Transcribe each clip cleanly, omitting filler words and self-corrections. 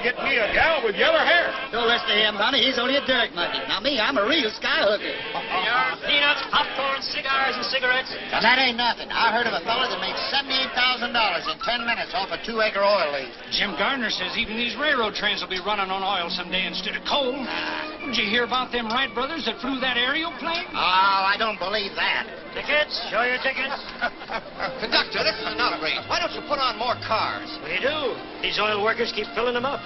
get me a gal with yellow hair. Don't listen to him, honey. He's only a dirt monkey. Now, me, I'm a real skyhooker. Your peanuts, popcorn, cigars, and cigarettes. Now, that ain't nothing. I heard of a fella that made $78,000 in 10 minutes off a 2-acre oil lease. Jim Gardner says even these railroad trains will be running on oil someday instead of coal. Did you hear about them Wright brothers that flew that aerial plane? Oh, I don't believe that. Tickets? Show your tickets. Conductor, this is an outrage. Why don't you put on more cars? We do. These oil workers keep filling them up.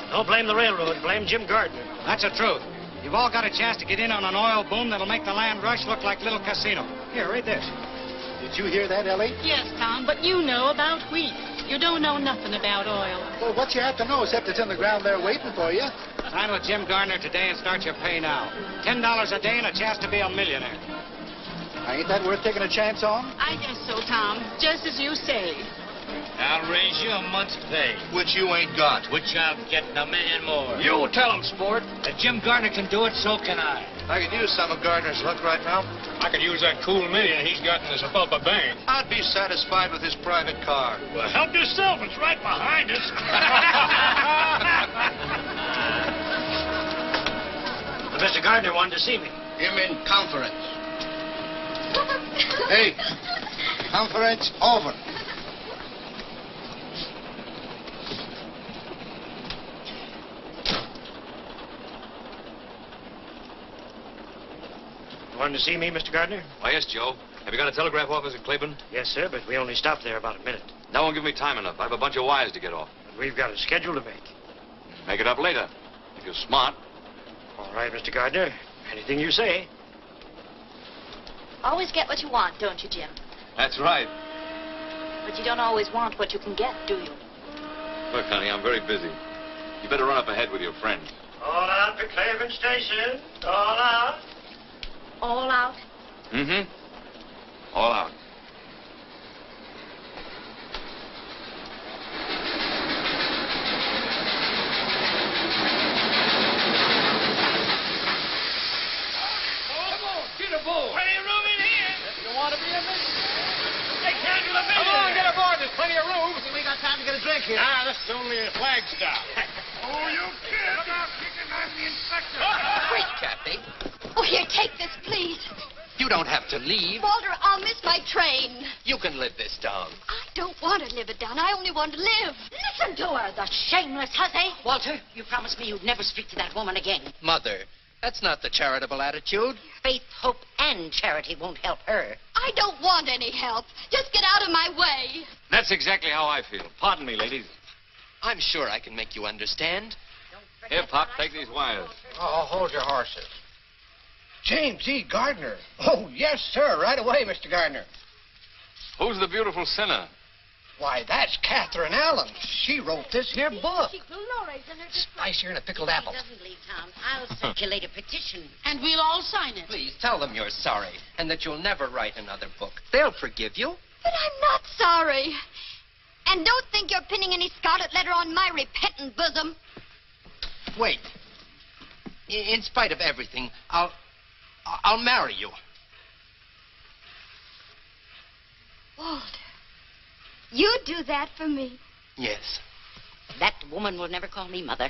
Don't blame the railroad. Blame Jim Gardner. That's the truth. You've all got a chance to get in on an oil boom that'll make the land rush look like Little Casino. Here, read this. Did you hear that, Ellie? Yes, Tom, but you know about wheat. You don't know nothing about oil. Well, what you have to know, except it's in the ground there waiting for you. Sign with Jim Gardner today and start your pay now. $10 a day and a chance to be a millionaire. Now, ain't that worth taking a chance on? I guess so, Tom. Just as you say. I'll raise you a month's pay. Which you ain't got. Which I'm getting $1 million more. You tell him, sport. If Jim Gardner can do it, so can I. I could use some of Gardner's luck right now. I could use that cool million he's got in his Abubba bank. I'd be satisfied with his private car. Well, help yourself. It's right behind us. Mr. Gardner wanted to see me. Him in conference. Hey, conference over. You wanted to see me, Mr. Gardner? Why, yes, Joe. Have you got a telegraph office in Cleveland? Yes, sir, but we only stopped there about a minute. That won't give me time enough. I have a bunch of wires to get off. But we've got a schedule to make. Make it up later. If you're smart. All right, Mr. Gardner. Anything you say. Always get what you want, don't you, Jim? That's right. But you don't always want what you can get, do you? Look, honey, I'm very busy. You better run up ahead with your friends. All out to Cleveland Station. All out. All out? Mm-hmm. All out. Plenty of room in here. If you want to be a millionaire. They can't do a millionaire. Come on, get aboard. There's plenty of room. We got time to get a drink here. Ah, this is only a flag stop. Oh, you kid. Look out, kicking. I'm the inspector. Wait, Kathy. Oh, here, take this, please. You don't have to leave. Walter, I'll miss my train. You can live this down. I don't want to live it down. I only want to live. Listen to her, the shameless hussy. Walter, you promised me you'd never speak to that woman again. Mother, that's not the charitable attitude. Faith, hope, and charity won't help her. I don't want any help. Just get out of my way. That's exactly how I feel. Pardon me, ladies. I'm sure I can make you understand. Here, Pop, take these wires. Oh, hold your horses. James E. Gardner. Oh, yes, sir. Right away, Mr. Gardner. Who's the beautiful sinner? Why, that's Catherine Allen. She wrote this here book. Spicier than a pickled apple. She doesn't leave town. I'll circulate a petition. And we'll all sign it. Please tell them you're sorry and that you'll never write another book. They'll forgive you. But I'm not sorry. And don't think you're pinning any scarlet letter on my repentant bosom. Wait. In spite of everything, I'll marry you. Walter, you do that for me? Yes. That woman will never call me mother.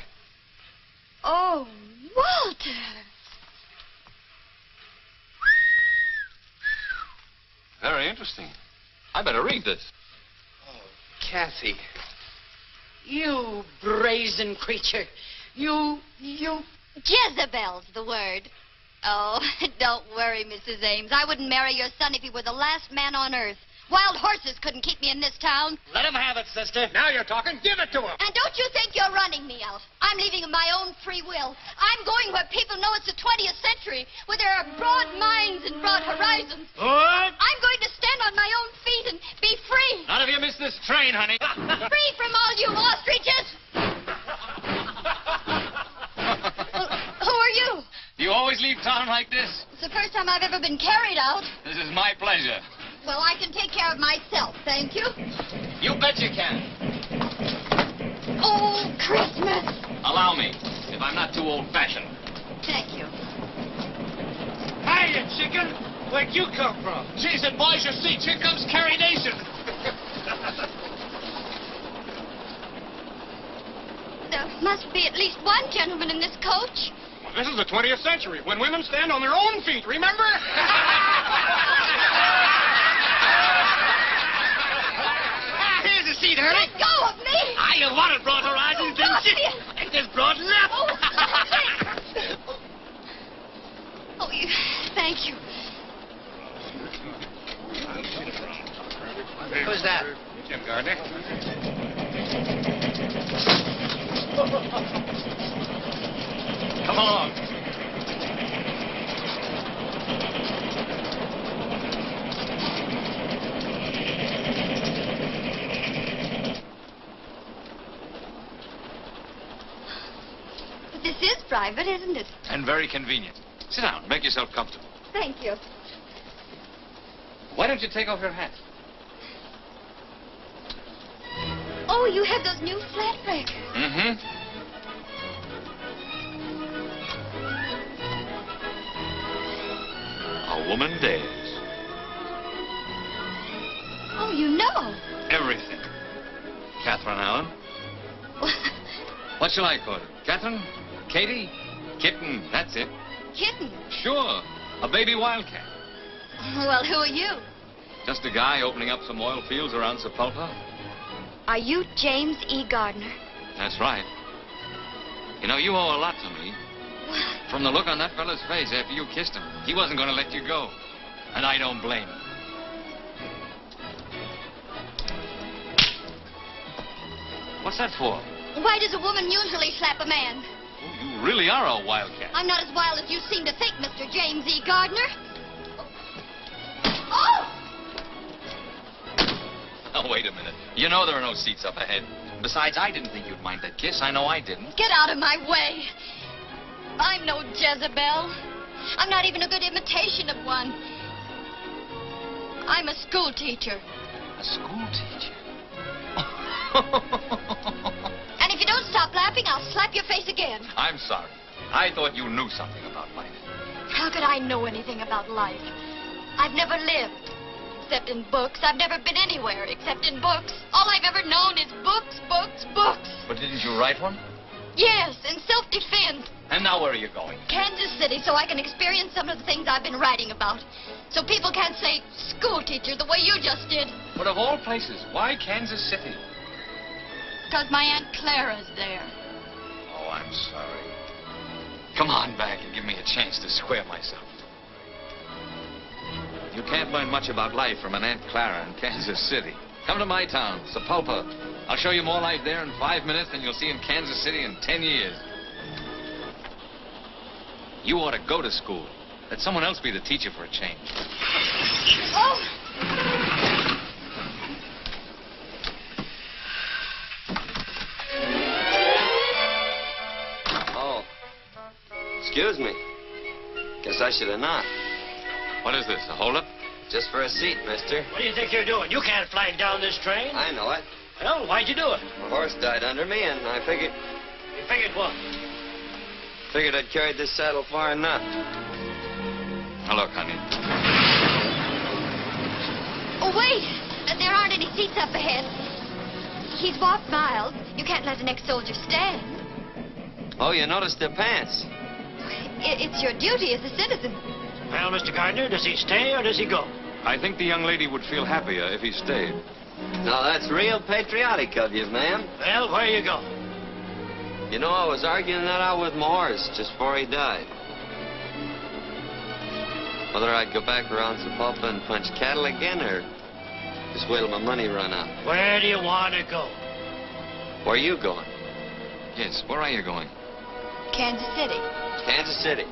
Oh, Walter. Very interesting. I better read this. Oh, Kathy. You brazen creature. You... Jezebel's the word. Oh, don't worry, Mrs. Ames. I wouldn't marry your son if he were the last man on earth. Wild horses couldn't keep me in this town. Let him have it, sister. Now you're talking. Give it to him. And don't you think you're running me out. I'm leaving of my own free will. I'm going where people know it's the 20th century, where there are broad minds and broad horizons. What? I'm going to stand on my own feet and be free. None of you miss this train, honey. Free from all you ostriches. Who are you? You always leave town like this? It's the first time I've ever been carried out. This is my pleasure. Well, I can take care of myself, thank you. You bet you can. Oh, Christmas. Allow me, if I'm not too old-fashioned. Thank you. Hiya, chicken. Where'd you come from? Geez, and boys, your seats. Here comes Carrie Nation. Must be at least one gentleman in this coach. This is the 20th century, when women stand on their own feet, remember? Here's a seat, Hurley. Let go of me! You wanted Broad Horizons, didn't you? Take this broad left. Oh, thank you. Who's that? Jim Gardner. Come along. This is private, isn't it? And very convenient. Sit down. Make yourself comfortable. Thank you. Why don't you take off your hat? Oh, you have those new flat breakers. Mm-hmm. A woman dares. Oh, you know. Everything. Catherine Allen. What shall I call her? Catherine? Katie? Kitten. That's it. Kitten. Sure. A baby wildcat. Well, who are you? Just a guy opening up some oil fields around Sepulpa. Are you James E. Gardner? That's right. You know, you owe a lot to me. From the look on that fella's face after you kissed him, he wasn't going to let you go. And I don't blame him. What's that for? Why does a woman usually slap a man? Oh, you really are a wildcat. I'm not as wild as you seem to think, Mr. James E. Gardner. Oh! Oh, wait a minute. You know there are no seats up ahead. Besides, I didn't think you'd mind that kiss. I know I didn't. Get out of my way. I'm no Jezebel. I'm not even a good imitation of one. I'm a school teacher. A school teacher? And if you don't stop laughing, I'll slap your face again. I'm sorry. I thought you knew something about life. How could I know anything about life? I've never lived, except in books. I've never been anywhere except in books. All I've ever known is books, books, books. But didn't you write one? Yes, in self-defense. And now where are you going? Kansas City, so I can experience some of the things I've been writing about. So people can't say school teacher the way you just did. But of all places, why Kansas City? Because my Aunt Clara's there. Oh, I'm sorry. Come on back and give me a chance to square myself. You can't learn much about life from an Aunt Clara in Kansas City. Come to my town, Sepulpa. I'll show you more life there in 5 minutes than you'll see in Kansas City in 10 years. You ought to go to school. Let someone else be the teacher for a change. Oh! Oh. Excuse me. Guess I should have knocked. What is this, a holdup? Just for a seat, mister. What do you think you're doing? You can't flag down this train. I know it. Well, why'd you do it? My horse died under me, and I figured... You figured what? Figured I'd carried this saddle far enough. Now, look, honey. Oh, wait! There aren't any seats up ahead. He's walked miles. You can't let an ex-soldier stand. Oh, you noticed their pants. It's your duty as a citizen. Well, Mr. Gardner, does he stay or does he go? I think the young lady would feel happier if he stayed. Now, that's real patriotic of you, ma'am. Well, where you go? You know, I was arguing that out with my horse just before he died. Whether I'd go back around Sepulpa and punch cattle again or just wait till my money run out. Where do you want to go? Where are you going? Yes, where are you going? Kansas City. Kansas City.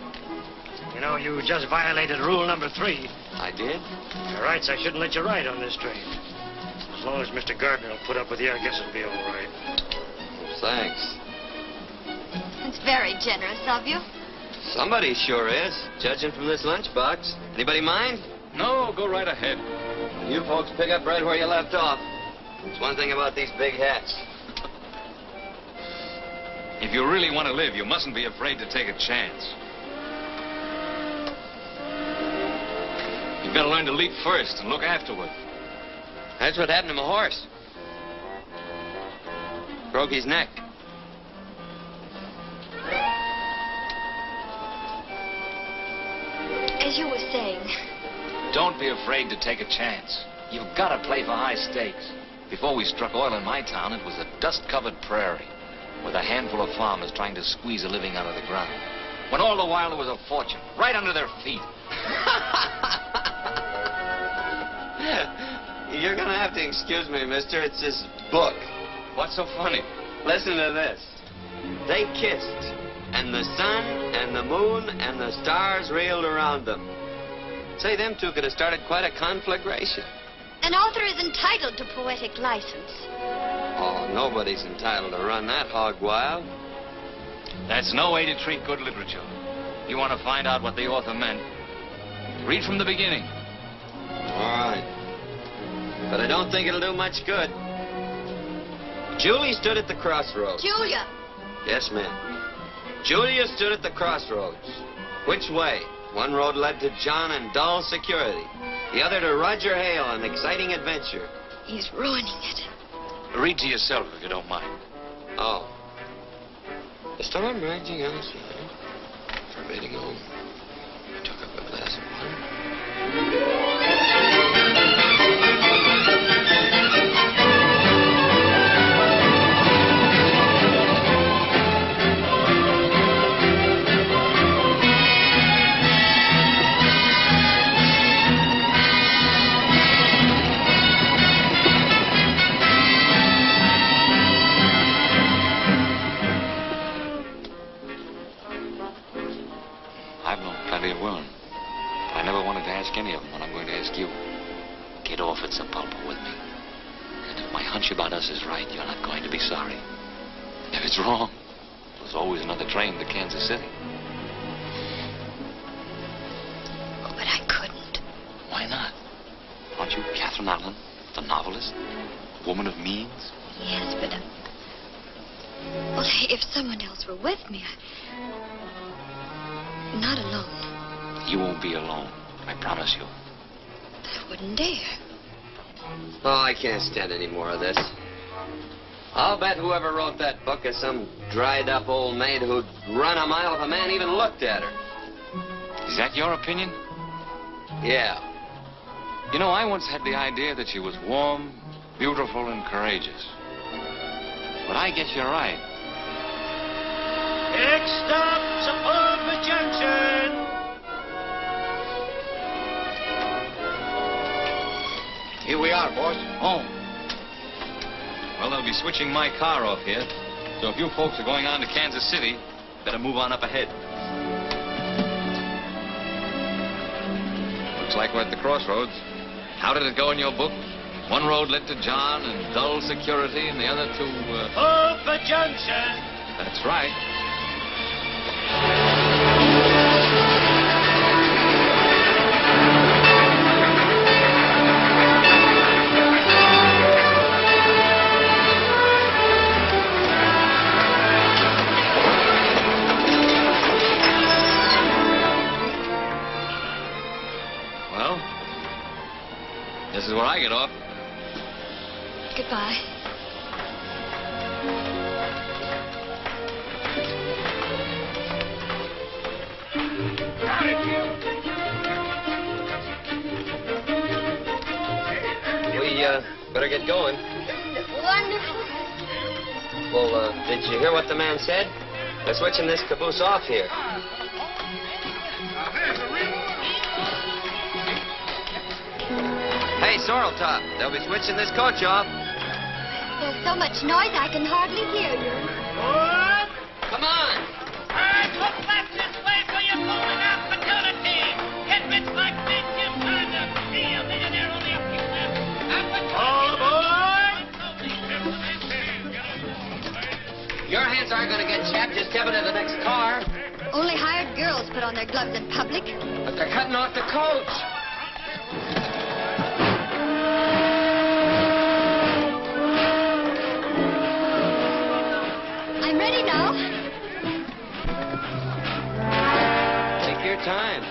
You know, you just violated rule number 3. I did? Your rights, I shouldn't let you ride on this train. As long as Mr. Gardner will put up with you, I guess it'll be all right. Thanks. It's very generous of you. Somebody sure is, judging from this lunchbox. Anybody mind? No, go right ahead. You folks pick up right where you left off. There's one thing about these big hats. If you really want to live, you mustn't be afraid to take a chance. You've got to learn to leap first and look afterward. That's what happened to my horse. Broke his neck. as you were saying. Don't be afraid to take a chance. You've got to play for high stakes. Before we struck oil in my town, it was a dust-covered prairie with a handful of farmers trying to squeeze a living out of the ground. When all the while there was a fortune right under their feet. You're gonna have to excuse me, mister. It's this book. What's so funny? Listen to this. They kissed, and the sun and the moon and the stars reeled around them. Say, them two could have started quite a conflagration. An author is entitled to poetic license. Oh, nobody's entitled to run that hog wild. That's no way to treat good literature. You want to find out what the author meant? Read from the beginning. All right. But I don't think it'll do much good. Julie stood at the crossroads. Julia. Yes, ma'am. Julia stood at the crossroads. Which way? One road led to John and dull security. The other to Roger Hale and exciting adventure. He's ruining it. Read to yourself if you don't mind. Oh. The storm raging outside. Forbidding home. I took up a glass of water. I've known plenty of women, but I never wanted to ask any of them what I'm going to ask you. Get off at Sapulpa with me. And if my hunch about us is right, you're not going to be sorry. If it's wrong, there's always another train to Kansas City. Oh, but I couldn't. Why not? Aren't you Catherine Allen, the novelist? A woman of means? Yes, but... well, if someone else were with me, not alone. You won't be alone, I promise you. I wouldn't dare. Oh, I can't stand any more of this. I'll bet whoever wrote that book is some dried-up old maid who'd run a mile if a man even looked at her. Is that your opinion? Yeah. You know, I once had the idea that she was warm, beautiful, and courageous. But I guess you're right. Next stop, Sapulpa Junction. Here we are, boss. Oh. Well, they'll be switching my car off here. So if you folks are going on to Kansas City, better move on up ahead. Looks like we're at the crossroads. How did it go in your book? One road led to John and dull security, and the other to, Sapulpa Junction. That's right. Well, this is where I get off. Goodbye. We, better get going. Wonderful. Well, did you hear what the man said? They're switching this caboose off here. Hey, Sorrel Top, they'll be switching this coach off. There's so much noise I can hardly hear you. Come on. Look back this way for your golden opportunity. Get bits like this, you find to be a millionaire only a few minutes. All aboard. Your hands aren't going to get chapped. Just step into the next car. Only hired girls put on their gloves in public. But they're cutting off the coach. I'm ready now. Take your time.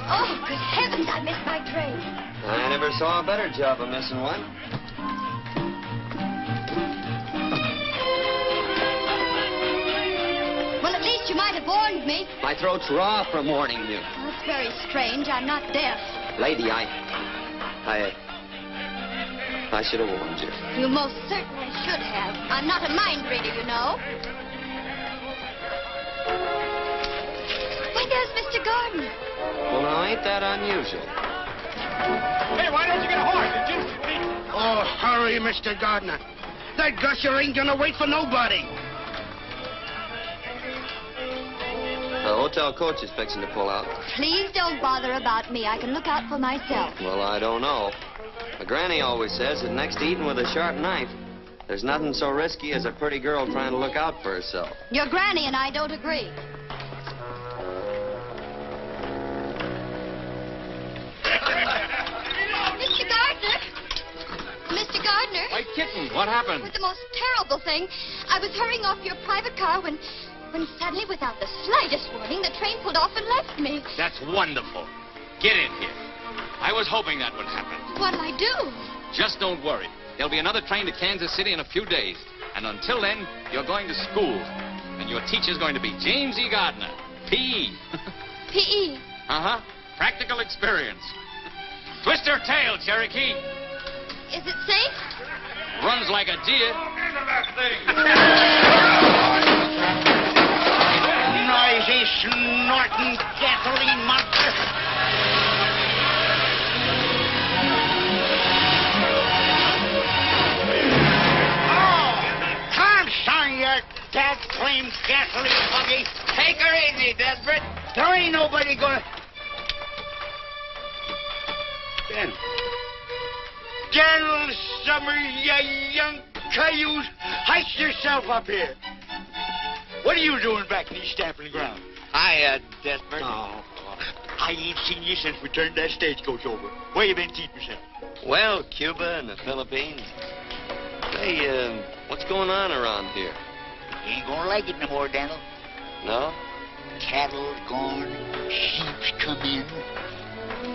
Oh, good heavens, I missed my train. I never saw a better job of missing one. Well, at least you might have warned me. My throat's raw from warning you. That's very strange. I'm not deaf. Lady, I should have warned you. You most certainly should have. I'm not a mind reader, you know. Why, there's Mr. Gardner. Well, now, ain't that unusual? Hey, why don't you get a horse? Oh, hurry, Mr. Gardner. That gusher ain't gonna wait for nobody. The hotel coach is fixing to pull out. Please don't bother about me. I can look out for myself. Well, I don't know. My granny always says that next to eating with a sharp knife, there's nothing so risky as a pretty girl trying to look out for herself. Your granny and I don't agree. Mr. Gardner! Mr. Gardner! Why, Kitten, what happened? It was the most terrible thing. I was hurrying off your private car when suddenly, without the slightest warning, the train pulled off and left me. That's wonderful. Get in here. I was hoping that would happen. What'll I do? Just don't worry. There'll be another train to Kansas City in a few days. And until then, you're going to school. And your teacher's going to be James E. Gardner, P.E. P.E.? Uh-huh. Practical experience. Twist her tail, Cherokee. Is it safe? Runs like a deer. Noisy, snorting gasoline monster. You dad-claimed gasoline buggy. Take her easy, Desperate. There ain't nobody gonna... Daniel Summers, you young cayuse, heist yourself up here. What are you doing back in these stamping ground? Hiya, Desperate. Oh, I ain't seen you since we turned that stagecoach over. Where you been keeping yourself? Well, Cuba and the Philippines. Hey, what's going on around here? You ain't gonna like it no more, Daniel. No? Cattle gone, sheep's come in.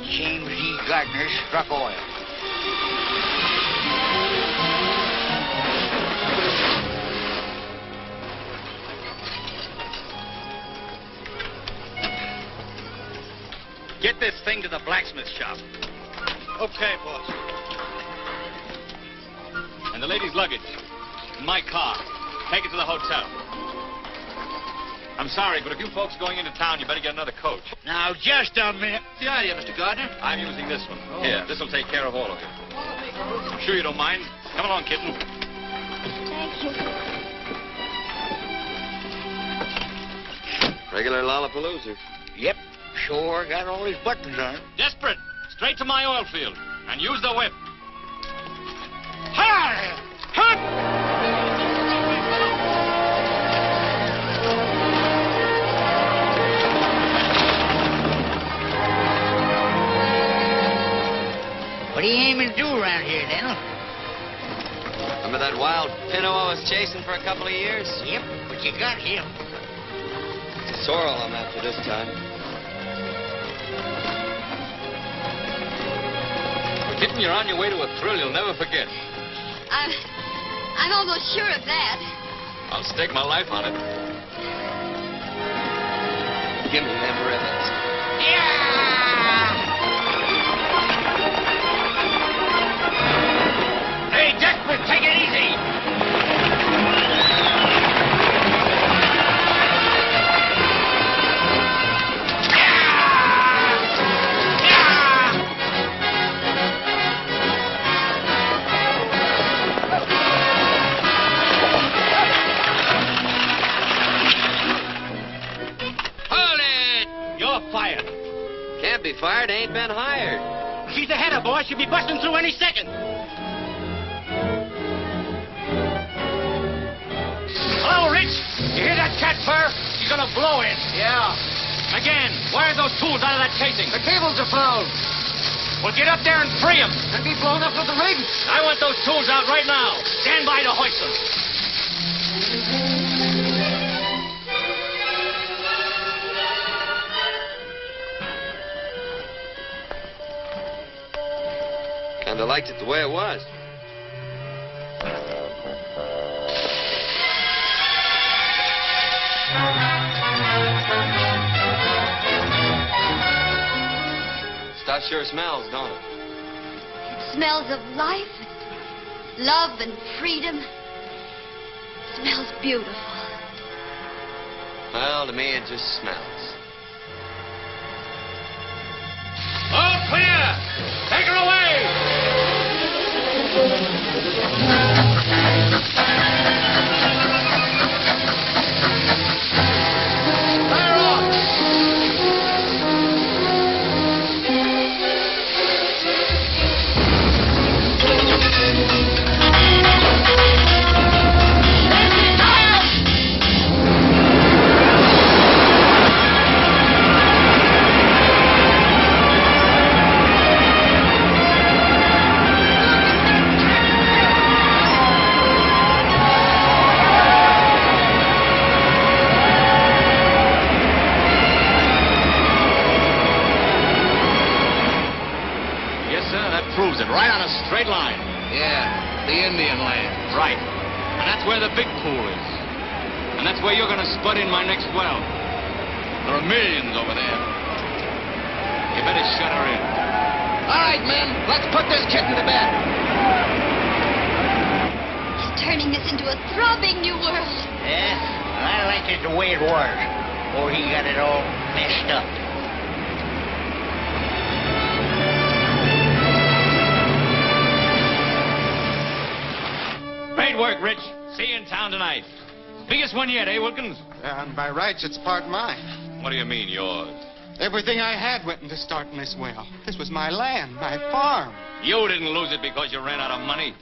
James E. Gardner struck oil. Get this thing to the blacksmith shop. Okay, boss. And the lady's luggage. In my car. Take it to the hotel. I'm sorry, but if you folks going into town, you better get another coach. Now, just a minute. What's the idea, Mr. Gardner? I'm using this one. Here, this'll take care of all of you. I'm sure you don't mind. Come along, kitten. Thank you. Regular Lollapalooza. Yep, sure got all his buttons on. Desperate. Straight to my oil field. And use the whip. Hi! Hunt! What are you aiming to do around here, Daniel? Remember that wild pinto I was chasing for a couple of years? Yep, but you got him. It's a sorrel I'm after this time. Well, kitten, you're on your way to a thrill you'll never forget. I'm almost sure of that. I'll stake my life on it. Give me them ribbons. Hey, Desperate, take it easy. Fired. Can't be fired, ain't been hired. She's ahead of boy. She'll be busting through any second. Hello, Rich. You hear that cat purr? She's gonna blow in. Yeah. Again, wire those tools out of that casing. The cables are blown. Well, get up there and free them. And be blown up with the rig. I want those tools out right now. Stand by to hoist them. Kinda liked it the way it was. house sure smells, don't it? It smells of life, and love, and freedom. It smells beautiful. Well, to me, it just smells. All clear! Take her away! Fire off! Proves it, right on a straight line. Yeah, the Indian land. Right. And that's where the big pool is. And that's where you're going to spud in my next well. There are millions over there. You better shut her in. All right, men, let's put this kitten to bed. He's turning this into a throbbing new world. Yeah, I like it the way it was. Or he got it all messed up. Great work, Rich. See you in town tonight. Biggest one yet, eh, Wilkins? And by rights, it's part mine. What do you mean, yours? Everything I had went into starting this well. This was my land, my farm. You didn't lose it because you ran out of money.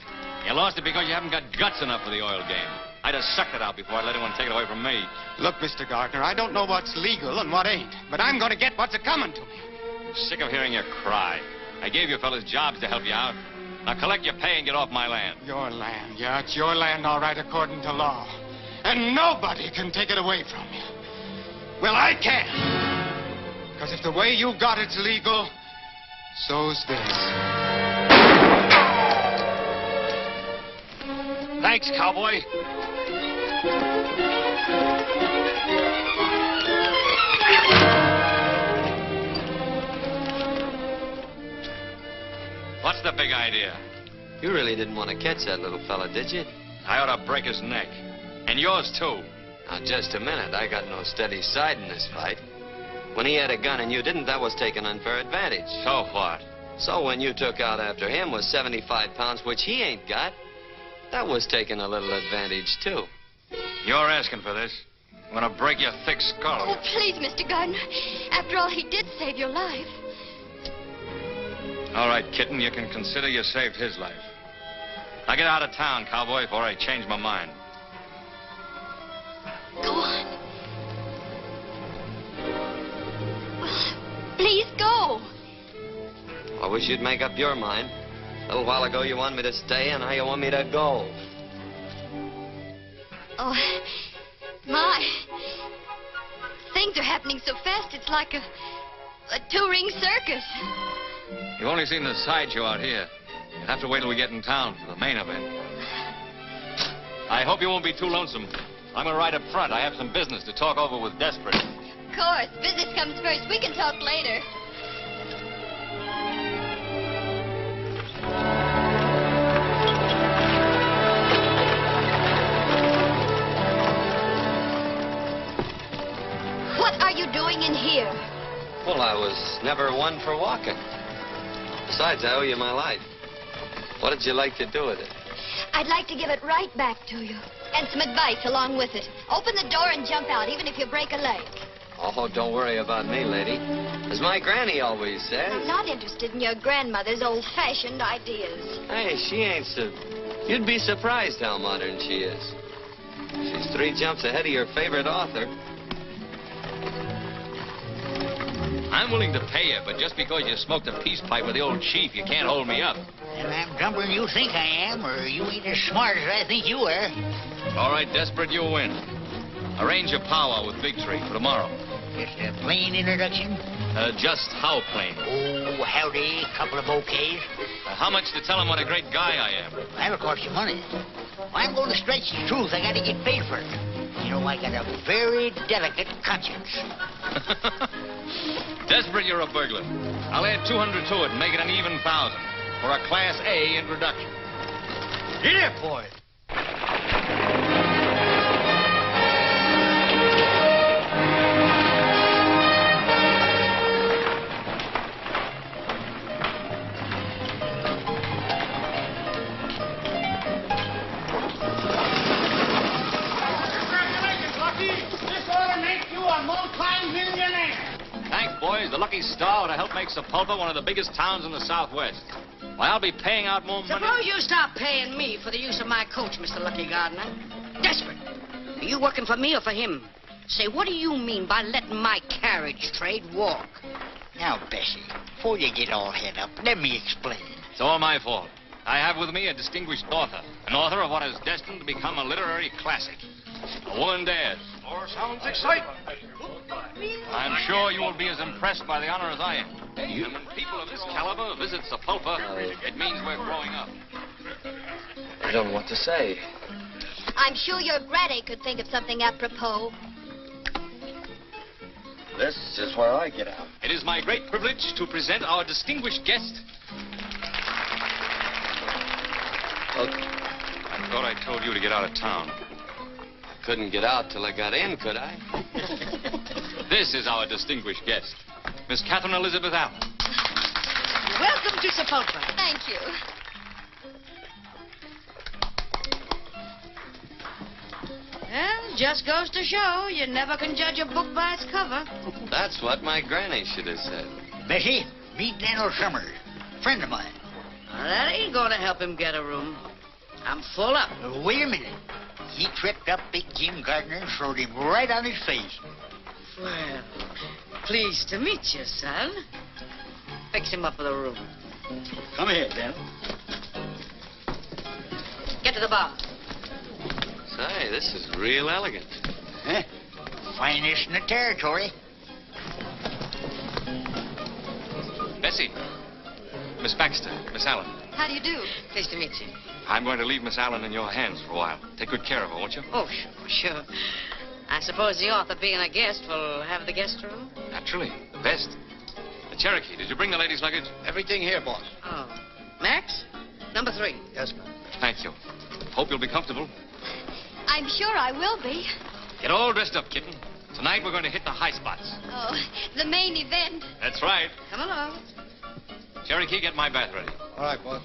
You lost it because you haven't got guts enough for the oil game. I'd have sucked it out before I let anyone take it away from me. Look, Mr. Gardner, I don't know what's legal and what ain't, but I'm going to get what's a-coming to me. I'm sick of hearing you cry. I gave you fellas jobs to help you out. Now collect your pay and get off my land. Your land, yeah, it's your land, all right, according to law. And nobody can take it away from you. Well, I can. Because if the way you got it's legal, so's this. Thanks, cowboy. What's the big idea? You really didn't want to catch that little fella, did you? I ought to break his neck. And yours, too. Now, just a minute. I got no steady side in this fight. When he had a gun and you didn't, that was taking unfair advantage. So what? So when you took out after him with 75 pounds, which he ain't got, that was taking a little advantage, too. You're asking for this. I'm going to break your thick skull. Oh, please, Mr. Gardner. After all, he did save your life. All right, kitten, you can consider you saved his life. Now get out of town, cowboy, before I change my mind. Go on. Well, please go. I wish you'd make up your mind. A little while ago you wanted me to stay, and now you want me to go. Oh, my. Things are happening so fast, it's like a two-ring circus. You've only seen the sideshow out here. You'll have to wait till we get in town for the main event. I hope you won't be too lonesome. I'm going to ride up front. I have some business to talk over with Desperate. Of course. Business comes first. We can talk later. What are you doing in here? Well, I was never one for walking. Besides, I owe you my life. What did you like to do with it? I'd like to give it right back to you. And some advice along with it. Open the door and jump out, even if you break a leg. Oh, don't worry about me, lady. As my granny always says. I'm not interested in your grandmother's old-fashioned ideas. Hey, she ain't so... You'd be surprised how modern she is. She's 3 jumps ahead of your favorite author. I'm willing to pay you, but just because you smoked a peace pipe with the old chief, you can't hold me up. And I'm dumber than you think I am, or you ain't as smart as I think you are. All right, Desperate, you win. Arrange a powwow with Big Tree for tomorrow. Just a plain introduction? Just how plain? Oh, howdy, couple of bouquets. How much to tell him what a great guy I am? That'll cost you money. Well, I'm going to stretch the truth. I got to get paid for it. You know, I got a very delicate conscience. Desperate, you're a burglar. I'll add 200 to it and make it an even 1,000 for a Class A introduction. Get it, boy. Thanks, boys. The lucky star would have helped make Sapulpa one of the biggest towns in the Southwest. Why, I'll be paying out more money. Suppose you stop paying me for the use of my coach, Mr. Lucky Gardener. Desperate. Are you working for me or for him? Say, what do you mean by letting my carriage trade walk? Now, Bessie, before you get all head up, let me explain. It's all my fault. I have with me a distinguished author, an author of what is destined to become a literary classic. A woman dares. More sounds exciting. I'm sure you will be as impressed by the honor as I am. And when people of this caliber visit Sapulpa, it means we're growing up. I don't know what to say. I'm sure your Granny could think of something apropos. This is where I get out. It is my great privilege to present our distinguished guest. I thought I told you to get out of town. Couldn't get out till I got in, could I? This is our distinguished guest, Miss Catherine Elizabeth Allen. Welcome to Sapulpa. Thank you. Well, just goes to show you never can judge a book by its cover. That's what my granny should have said. Bessie, meet Daniel Summers, friend of mine. Well, that ain't going to help him get a room. I'm full up. Wait a minute. He tripped up big Jim Gardner and throwed him right on his face. Well, pleased to meet you, son. Fix him up with a room. Come here, Dan. Get to the bar. Say, this is real elegant. Huh? Finest in the territory. Bessie. Miss Baxter. Miss Allen. How do you do? Pleased to meet you. I'm going to leave Miss Allen in your hands for a while. Take good care of her, won't you? Oh, sure. I suppose the author, being a guest, will have the guest room? Naturally. The best. The Cherokee, did you bring the ladies' luggage? Everything here, boss. Oh. Max? Number 3. Yes, ma'am. Thank you. Hope you'll be comfortable. I'm sure I will be. Get all dressed up, kitten. Tonight we're going to hit the high spots. Oh, the main event. That's right. Come along. Cherokee, get my bath ready. All right, boss.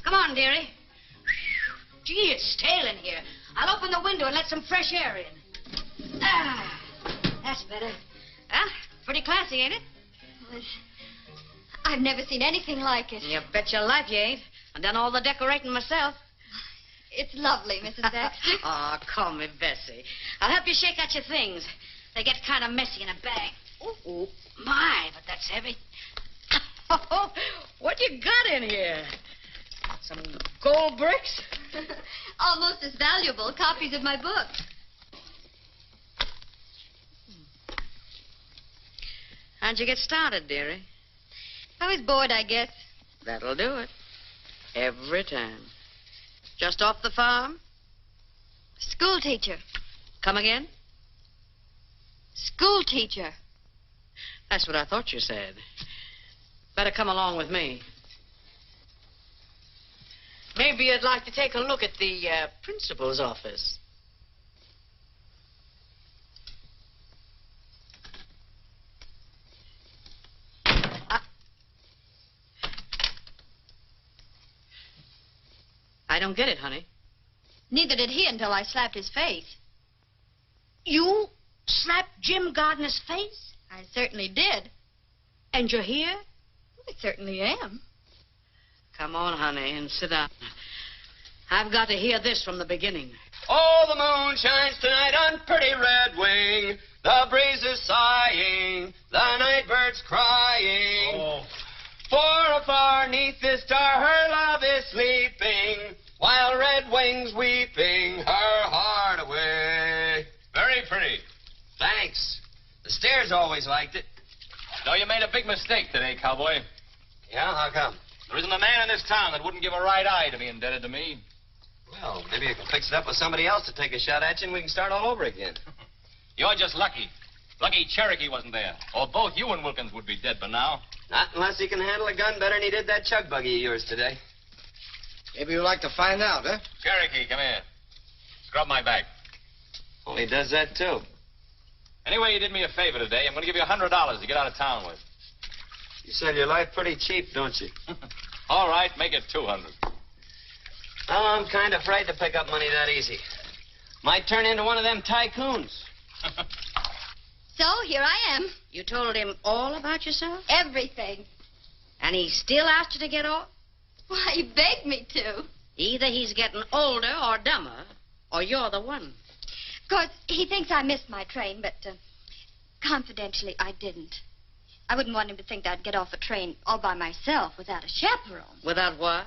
Come on, dearie. Gee, it's stale in here. I'll open the window and let some fresh air in. Ah, that's better. Huh? Pretty classy, ain't it? I've never seen anything like it. You bet your life you ain't. I've done all the decorating myself. It's lovely, Mrs. Baxter. Oh, call me Bessie. I'll help you shake out your things. They get kind of messy in a bag. Oh, my, but that's heavy. Oh, what you got in here? Some gold bricks? Almost as valuable copies of my book. How'd you get started, dearie? I was bored, I guess. That'll do it. Every time. Just off the farm? School teacher. Come again? School teacher. That's what I thought you said. Better come along with me. Maybe you'd like to take a look at the principal's office. I don't get it, honey. Neither did he until I slapped his face. You slapped Jim Gardner's face? I certainly did. And you're here? I certainly am. Come on, honey, and sit down. I've got to hear this from the beginning. Oh, the moon shines tonight on pretty Red Wing. The breeze is sighing, the night bird's crying. Oh. For afar neath the star her love is sleeping, while Red Wing's weeping her heart away. Very pretty. Thanks. The stairs always liked it. No, you made a big mistake today, cowboy. Yeah, how come? There isn't a man in this town that wouldn't give a right eye to be indebted to me. Well, maybe you can fix it up with somebody else to take a shot at you and we can start all over again. You're just lucky. Lucky Cherokee wasn't there. Or both you and Wilkins would be dead by now. Not unless he can handle a gun better than he did that chug buggy of yours today. Maybe you'd like to find out, huh? Cherokee, come here. Scrub my back. Well, he does that, too. Anyway, you did me a favor today. I'm going to give you $100 to get out of town with. You sell your life pretty cheap, don't you? All right, make it 200. Well, I'm kind of afraid to pick up money that easy. Might turn into one of them tycoons. So, here I am. You told him all about yourself? Everything. And he still asked you to get off? Why, he begged me to. Either he's getting older or dumber, or you're the one. Of course, he thinks I missed my train, but confidentially, I didn't. I wouldn't want him to think that I'd get off a train all by myself without a chaperone. Without what?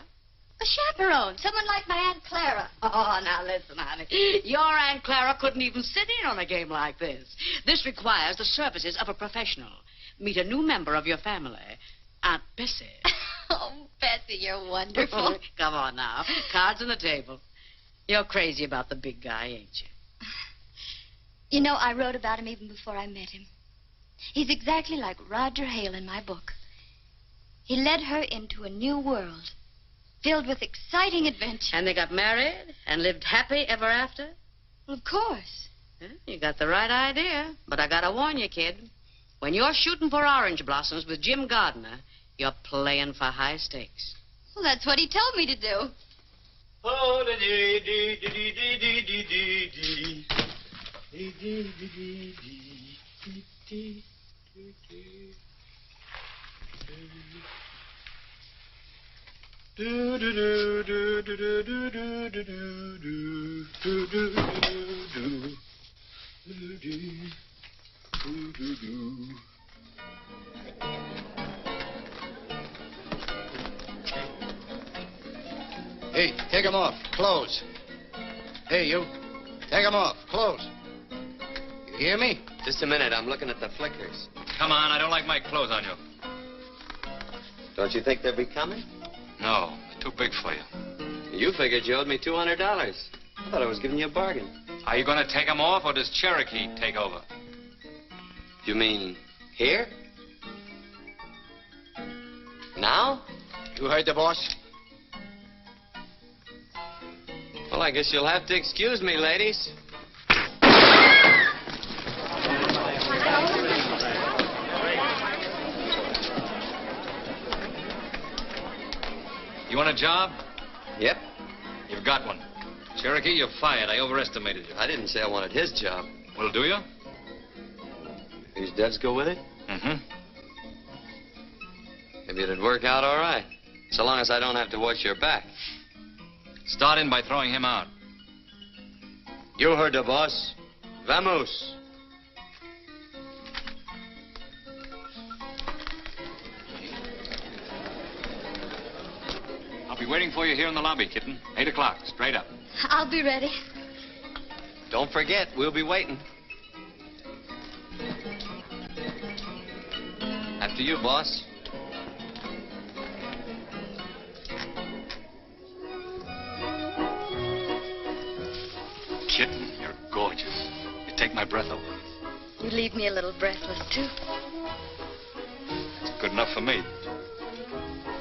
A chaperone. Someone like my Aunt Clara. Oh, now listen, honey. Your Aunt Clara couldn't even sit in on a game like this. This requires the services of a professional. Meet a new member of your family, Aunt Bessie. Oh, Bessie, you're wonderful. Come on now. Cards on the table. You're crazy about the big guy, ain't you? You know, I wrote about him even before I met him. He's exactly like Roger Hale in my book. He led her into a new world, filled with exciting adventure. And they got married and lived happy ever after? Well, of course. You got the right idea. But I gotta warn you, kid. When you're shooting for orange blossoms with Jim Gardner, you're playing for high stakes. Well, that's what he told me to do. Oh, da dee dee dee dee dee dee dee dee dee. Dee dee dee dee dee dee dee dee. Do do do do do do do do do do do do do do do. Hey, take them off. Clothes. Hey, you. Take them off. Clothes. You hear me? Just a minute. I'm looking at the flickers. Come on, I don't like my clothes on you. Don't you think they'll be coming? No, they're too big for you. You figured you owed me $200. I thought I was giving you a bargain. Are you going to take them off, or does Cherokee take over? You mean here? Now? You heard the boss? Well, I guess you'll have to excuse me, ladies. You want a job? Yep. You've got one. Cherokee, you're fired. I overestimated you. I didn't say I wanted his job. Well, do you? These devs go with it? Mm-hmm. Maybe it'd work out all right. So long as I don't have to watch your back. Start in by throwing him out. You heard the boss. Vamos. I'll be waiting for you here in the lobby, kitten. 8 o'clock, straight up. I'll be ready. Don't forget, we'll be waiting. After you, boss. Kitten, you're gorgeous. You take my breath away. You leave me a little breathless, too. It's good enough for me.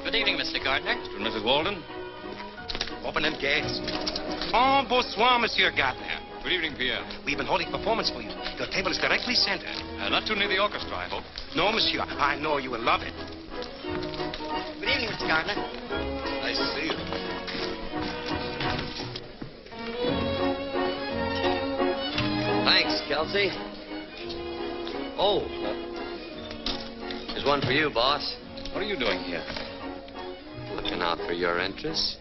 Good evening, Mr. Gardner. Mr. and Mrs. Walden. Open them gates. Oh, bonsoir, Monsieur Gardner. Good evening, Pierre. We've been holding performance for you. Your table is directly centered. Not too near the orchestra, I hope. No, monsieur. I know you will love it. Good evening, Mr. Gardner. Nice to see you. Thanks, Kelsey. Oh. There's one for you, boss. What are you doing here? Looking out for your interests.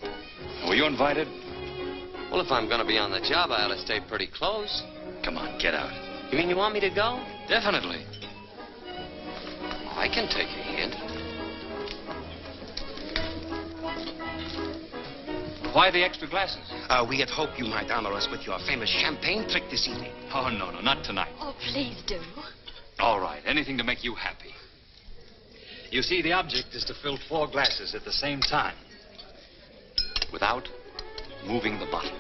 Were you invited? Well, if I'm going to be on the job, I ought to stay pretty close. Come on, get out. You mean you want me to go? Definitely. I can take a hint. Why the extra glasses? We had hoped you might honor us with your famous champagne trick this evening. Oh, no, not tonight. Oh, please do. All right, anything to make you happy. You see, the object is to fill 4 glasses at the same time without moving the bottle.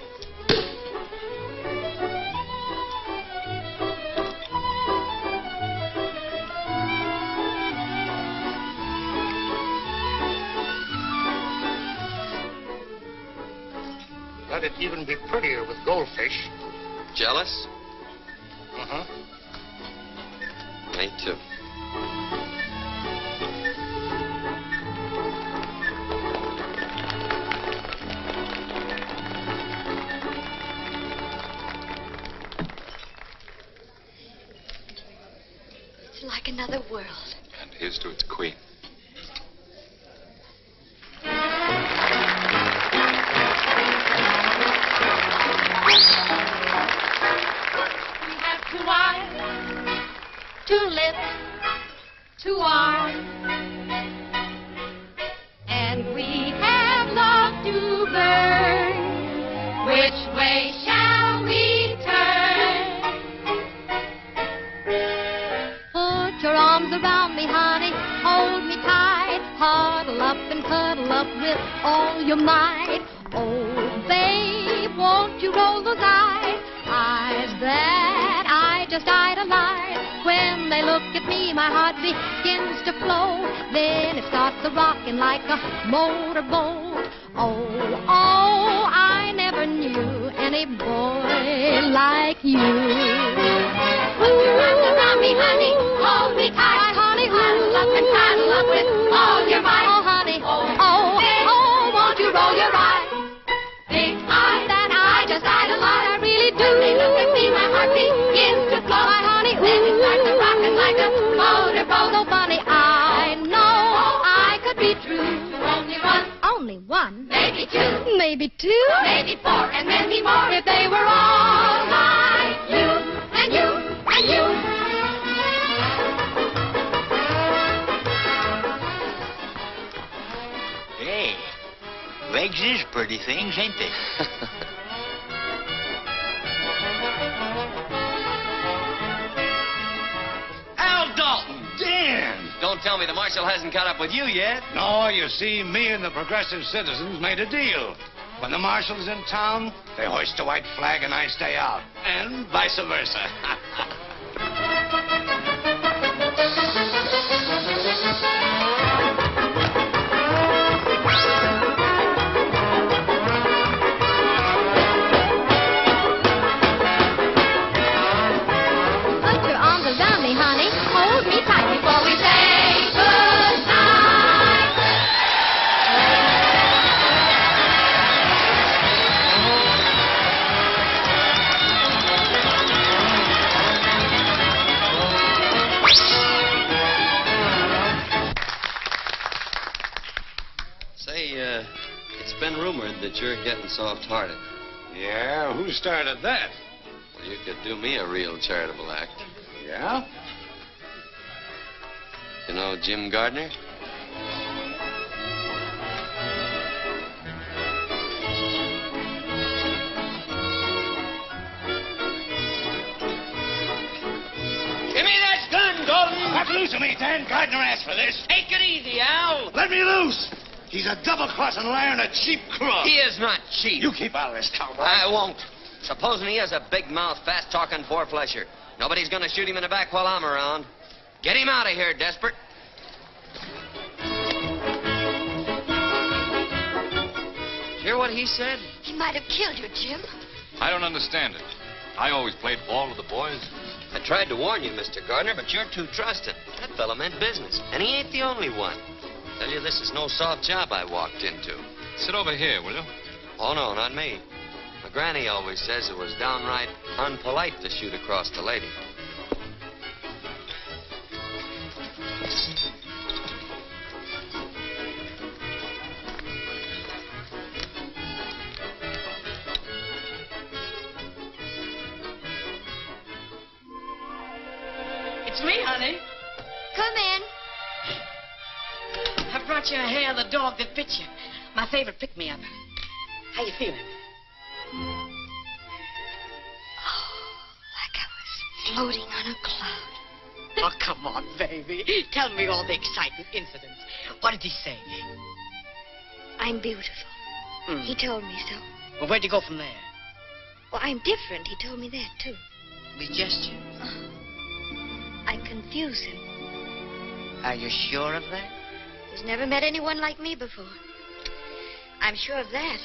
thought it'd even be prettier with goldfish. Jealous? Uh-huh. Me too. It's like another world. And here's to its queen. We have 2 eyes, 2 lips, 2 arms, and we have love to burn. Which way shall we turn? Put your arms around me, honey, hold me tight, huddle up and cuddle up with all your might. Oh, babe, won't you roll those eyes that I just idolize. When they look at me, my heart begins to flow. Then it starts a-rocking like a motorboat. Oh, oh, I never knew any boy like you. Put your arms around me, honey, hold me tight, honey, huddle up and cuddle up with all your might. Oh, honey, oh, won't you roll your eyes? Big eyes that I just idolize, I really do. When they look at me, my heart begins to flow. My honey, then it starts a-rocking like a motorboat. So funny, I know I could be true. Only one, Only one, maybe 2, maybe 2, maybe 4, and maybe more if they were all like you and you and you. Hey, legs is pretty things, ain't they? Al Dalton, Dan! Don't tell me the marshal hasn't caught up with you yet. No, you see, me and the progressive citizens made a deal. When the marshal's in town, they hoist a white flag and I stay out. And vice versa. put your arms around me, honey, hold me tight before we say goodnight. Say, it's been rumored that you're getting soft-hearted. Yeah, who started that? Well, you could do me a real charitable act. Yeah? You know Jim Gardner? Give me that gun, Dalton. Let loose of me, Dan. Gardner asked for this. Take it easy, Al. Let me loose. He's a double-crossing liar and a cheap crook. He is not cheap. You keep out of this, cowboy. I won't. Supposing he is a big-mouth, fast-talking four-flesher. Nobody's going to shoot him in the back while I'm around. Get him out of here, Desperate. Hear what he said? He might have killed you, Jim. I don't understand it. I always played ball with the boys. I tried to warn you, Mr. Gardner, but you're too trusting. That fella meant business, and he ain't the only one. Tell you, this is no soft job I walked into. Sit over here, will you? Oh, no, not me. My granny always says it was downright unpolite to shoot across the lady. It's me, honey. Come in. I brought you a hair of the dog that bit you. My favorite pick-me-up. How you feeling? Like I was floating on a cloud. Oh, come on, baby. Tell me all the exciting incidents. What did he say? I'm beautiful. Hmm. He told me so. Well, where'd you go from there? Well, I'm different. He told me that, too. The gesture. I confuse him. Are you sure of that? He's never met anyone like me before. I'm sure of that.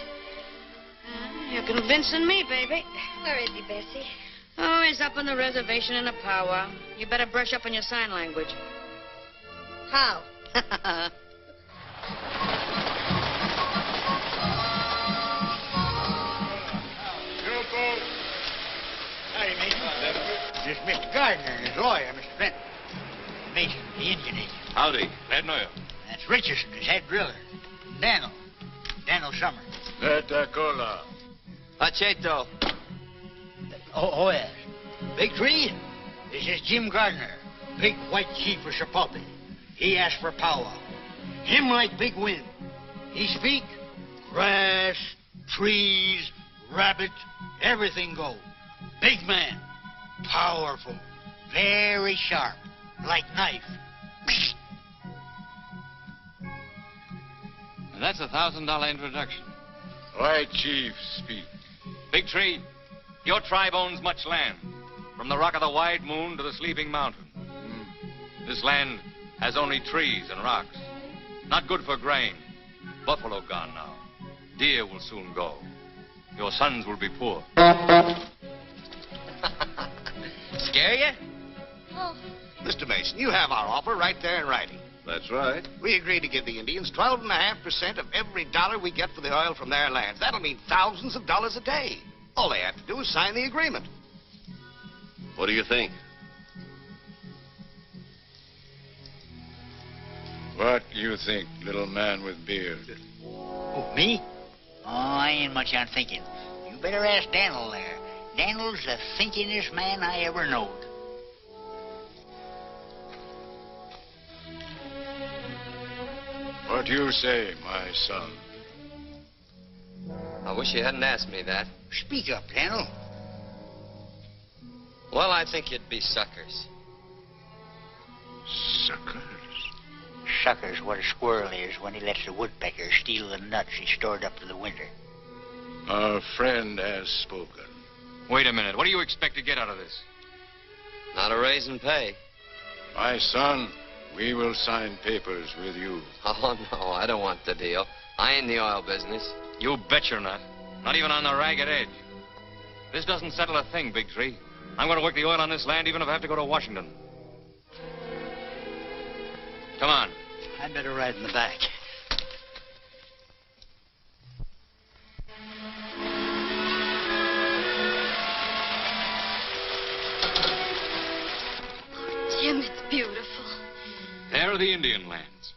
You're convincing me, baby. Where is he, Bessie? Oh, he's up on the reservation in a powwow. You better brush up on your sign language. How? Howdy, mate. This is Mr. Gardner and his lawyer, Mr. Fenton. Mason, the Indian agent. Howdy. Glad to know you. That's Richardson, his head driller. Daniel Summer. Cola. Pacheto. Oh, yes. Big Tree, this is Jim Gardner, big white chief of Shapopee. He asked for powwow. Him like big wind. He speak, grass, trees, rabbit, everything go. Big man, powerful, very sharp, like knife. And that's $1,000 introduction. White chief speak. Big Tree, your tribe owns much land, from the Rock of the Wide Moon to the Sleeping Mountain. This land has only trees and rocks. Not good for grain. Buffalo gone now. Deer will soon go. Your sons will be poor. Scare you? Oh. Mr. Mason, you have our offer right there in writing. That's right. We agreed to give the Indians 12.5% of every dollar we get for the oil from their lands. That'll mean thousands of dollars a day. All they have to do is sign the agreement. What do you think? What do you think, little man with beard? Oh, me? Oh, I ain't much on thinking. You better ask Daniel there. Daniel's the thinkingest man I ever knowed. What do you say, my son? I wish you hadn't asked me that. Speak up, Daniel. Well, I think you'd be suckers. Suckers? Sucker's what a squirrel is when he lets the woodpecker steal the nuts he stored up for the winter. Our friend has spoken. Wait a minute. What do you expect to get out of this? Not a raise in pay. My son, we will sign papers with you. Oh, no, I don't want the deal. I ain't in the oil business. You bet you're not. Not even on the ragged edge. This doesn't settle a thing, Big Tree. I'm going to work the oil on this land even if I have to go to Washington. Come on. I'd better ride in the back. Jim, it's beautiful. There are the Indian lands.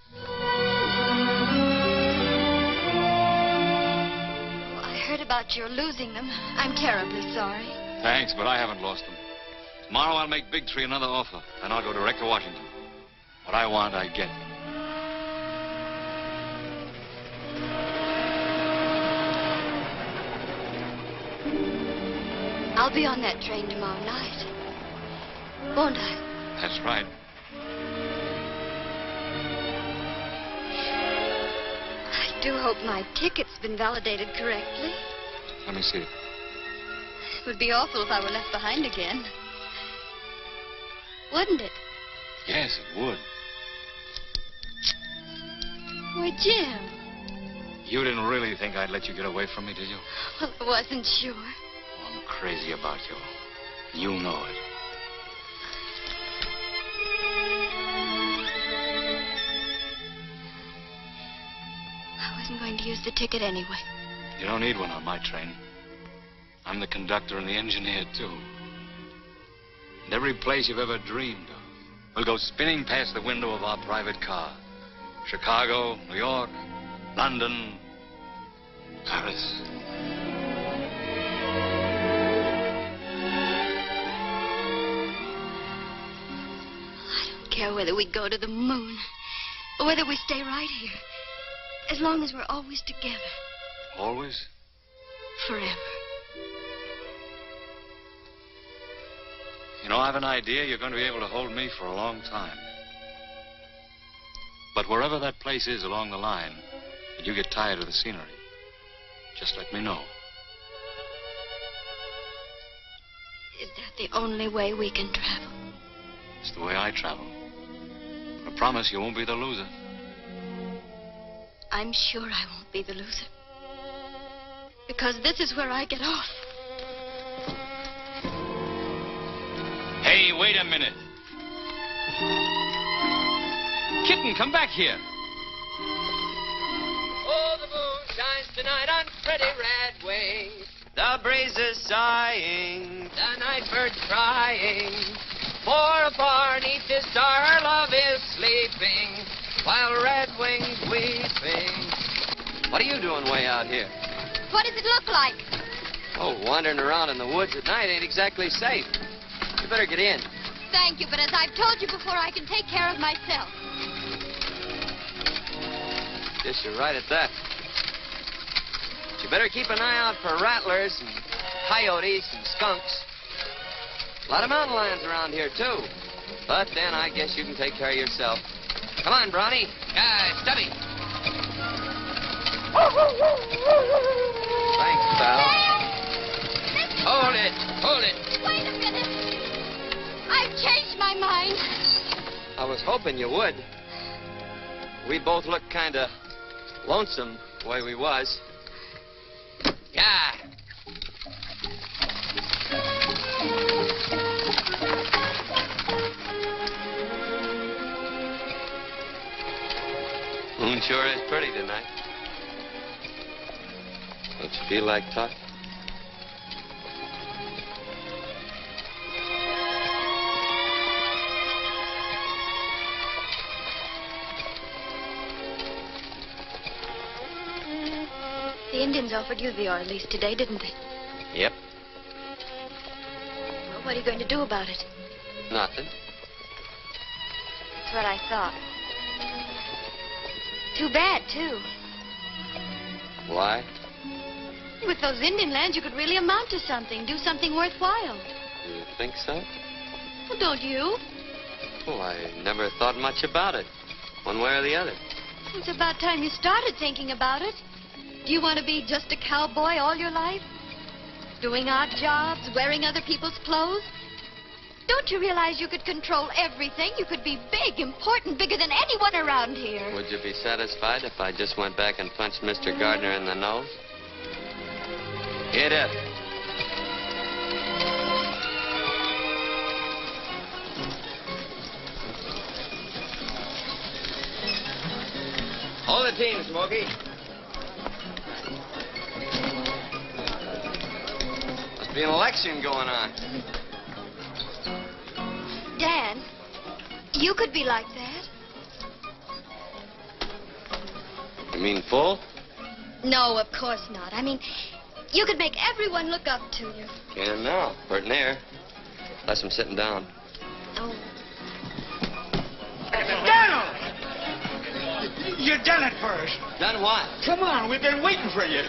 I heard about your losing them. I'm terribly sorry. Thanks, but I haven't lost them. Tomorrow I'll make Big Tree another offer, and I'll go direct to Washington. What I want, I get. I'll be on that train tomorrow night. Won't I? That's right. I do hope my ticket's been validated correctly. Let me see it. It would be awful if I were left behind again. Wouldn't it? Yes, it would. Why, Jim. You didn't really think I'd let you get away from me, did you? Well, I wasn't sure. I'm crazy about you. You know it. I wasn't going to use the ticket anyway. You don't need one on my train. I'm the conductor and the engineer, too. And every place you've ever dreamed of will go spinning past the window of our private car. Chicago, New York, London, Paris. I don't care whether we go to the moon or whether we stay right here. As long as we're always together. Always? Forever. You know, I have an idea you're going to be able to hold me for a long time. But wherever that place is along the line, and you get tired of the scenery, just let me know. Is that the only way we can travel? It's the way I travel. I promise you won't be the loser. I'm sure I won't be the loser. Because this is where I get off. Hey, wait a minute. Kitten, come back here. Oh, the moon shines tonight on pretty red wings. The breeze is sighing, the night bird's crying. For afar neath the star her love is sleeping, while red wings weeping. What are you doing way out here? What does it look like? Oh, wandering around in the woods at night ain't exactly safe. You better get in. Thank you, but as I've told you before, I can take care of myself. Guess you're right at that. But you better keep an eye out for rattlers and coyotes and skunks. A lot of mountain lions around here, too. But then I guess you can take care of yourself. Come on, Brawny. Stubby. Thanks, pal. Hold it. Hold it. Wait a minute. I've changed my mind. I was hoping you would. We both looked kind of lonesome the way we was. Yeah. Moon sure is pretty tonight. Don't you feel like talking? The Indians offered you the oil lease today, didn't they? Yep. Well, what are you going to do about it? Nothing. That's what I thought. Too bad, too. Why? With those Indian lands, you could really amount to something, do something worthwhile. You think so? Well, don't you? Well, I never thought much about it, one way or the other. It's about time you started thinking about it. Do you want to be just a cowboy all your life? Doing odd jobs, wearing other people's clothes? Don't you realize you could control everything? You could be big, important, bigger than anyone around here. Would you be satisfied if I just went back and punched Mr. Gardner in the nose? Get up. Hold the team, Smokey. Must be an election going on. Dan, you could be like that. You mean full? No, of course not. I mean, you could make everyone look up to you. Can now. Hurt near. Unless I'm sitting down. Oh. Donald! You done it for us. Done what? Come on, we've been waiting for you.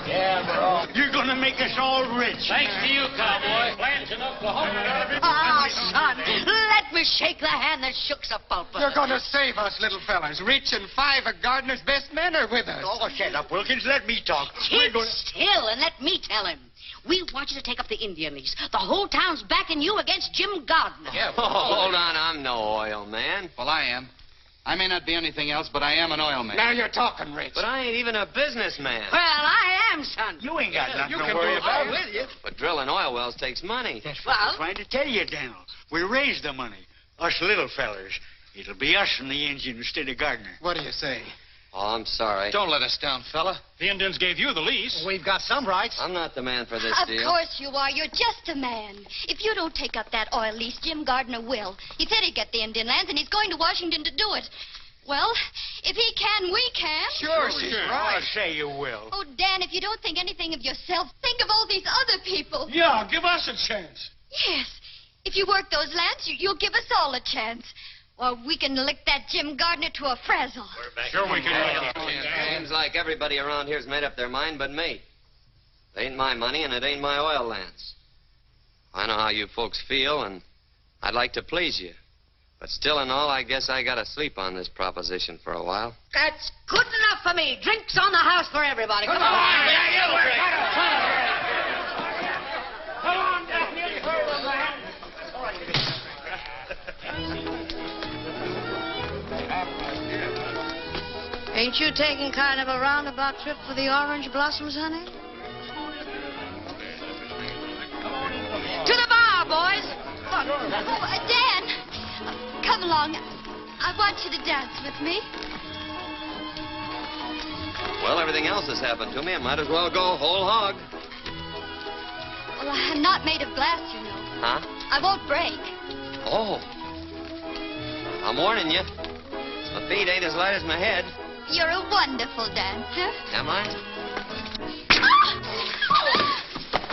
Yeah, bro. You're gonna make us all rich. Thanks to you, cowboy. Plants in Oklahoma. Ah, son, let me shake the hand that shook Sepulpa. You're going to save us, little fellas. Rich and 5 of Gardner's best men are with us. Oh, shut up, Wilkins. Let me talk. Keep still and let me tell him. We want you to take up the Indian lease. The whole town's backing you against Jim Gardner. Yeah, hold on. I'm no oil man. Well, I am. I may not be anything else, but I am an oil man. Now you're talking, Rich. But I ain't even a businessman. Well, I am, son. You ain't got nothing you to can worry do about. it. With you. But drilling oil wells takes money. That's what I'm trying to tell you, Daniel. We raise the money. Us little fellers. It'll be us and the engine instead of Gardner. What do you say? Oh, I'm sorry. Don't let us down, fella. The Indians gave you the lease. We've got some rights. I'm not the man for this Of deal. course you are. You're just a man. If you don't take up that oil lease, Jim Gardner will. He said he'd get the Indian lands, and he's going to Washington to do it. Well, if he can, we can. Sure, I'll say you will. Oh, Dan, if you don't think anything of yourself, think of all these other people. Yeah, give us a chance. Yes. If you work those lands, you'll give us all a chance. Or we can lick that Jim Gardner to a frazzle. Sure we can. Seems like everybody around here's made up their mind but me. It ain't my money and it ain't my oil lands. I know how you folks feel, and I'd like to please you. But still and all, I guess I gotta sleep on this proposition for a while. That's good enough for me. Drinks on the house for everybody. Come on. Come on, Ain't you taking kind of a roundabout trip for the orange blossoms, honey? Dan, come along. I want you to dance with me. Well, everything else has happened to me. I might as well go whole hog. Well, I'm not made of glass, you know. Huh? I won't break. Oh. I'm warning you. My feet ain't as light as my head. You're a wonderful dancer. Am I?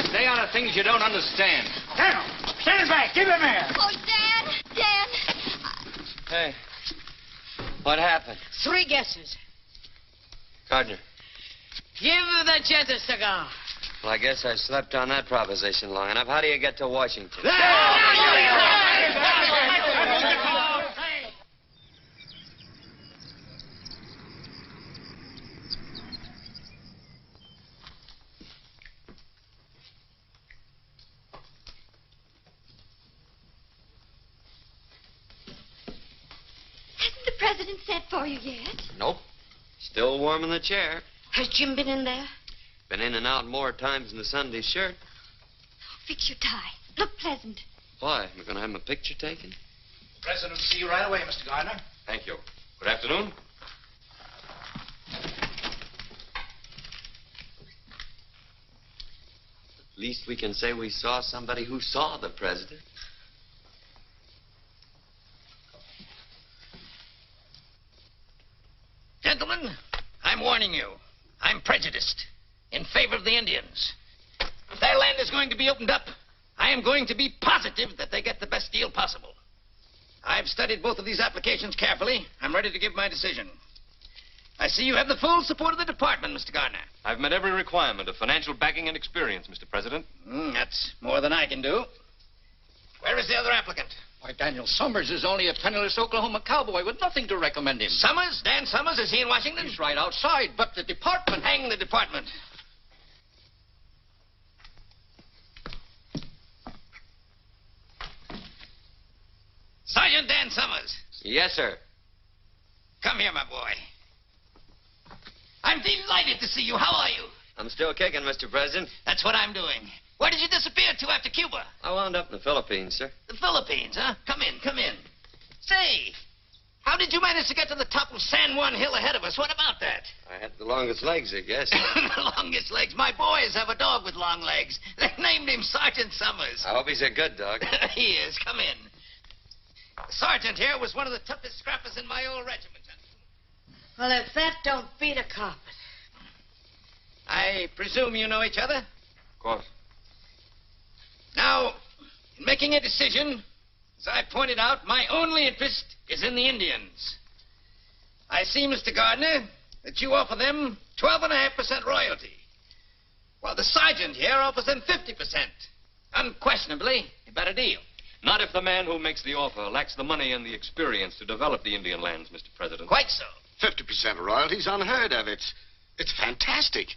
Stay out of things you don't understand. Down! Stand back! Give him air! Oh, Dan! Dan! Hey. What happened? 3 guesses. Gardner. Give the gent a cigar. Well, I guess I slept on that proposition long enough. How do you get to Washington? Hasn't the president sent for you yet? Nope. Still warm in the chair. Has Jim been in there? Been in and out more times than the Sunday shirt. Fix your tie. Look pleasant. Why? We're going to have my picture taken? President will see you right away, Mr. Gardner. Thank you. Good afternoon. At least we can say we saw somebody who saw the president. Gentlemen, I'm warning you. I'm prejudiced in favor of the Indians. If their land is going to be opened up, I am going to be positive that they get the best deal possible. I've studied both of these applications carefully. I'm ready to give my decision. I see you have the full support of the department, Mr. Gardner. I've met every requirement of financial backing and experience, Mr. President. That's more than I can do. Where is the other applicant? Why, Daniel Summers is only a penniless Oklahoma cowboy with nothing to recommend him. Summers? Dan Summers? Is he in Washington? He's right outside, but the department... Hang the department. Sergeant Dan Summers. Yes, sir. Come here, my boy. I'm delighted to see you. How are you? I'm still kicking, Mr. President. That's what I'm doing. Where did you disappear to after Cuba? I wound up in the Philippines, sir. The Philippines, huh? Come in, come in. Say, how did you manage to get to the top of San Juan Hill ahead of us? What about that? I had the longest legs, I guess. The longest legs. My boys have a dog with long legs. They named him Sergeant Summers. I hope he's a good dog. He is. Come in. The sergeant here was one of the toughest scrappers in my old regiment. Well, if that don't beat a carpet. I presume you know each other? Of course. Now, in making a decision, as I pointed out, my only interest is in the Indians. I see, Mr. Gardner, that you offer them 12.5% royalty, while the sergeant here offers them 50%. Unquestionably, a better deal. Not if the man who makes the offer lacks the money and the experience to develop the Indian lands, Mr. President. Quite so. 50% royalty's unheard of. It's fantastic.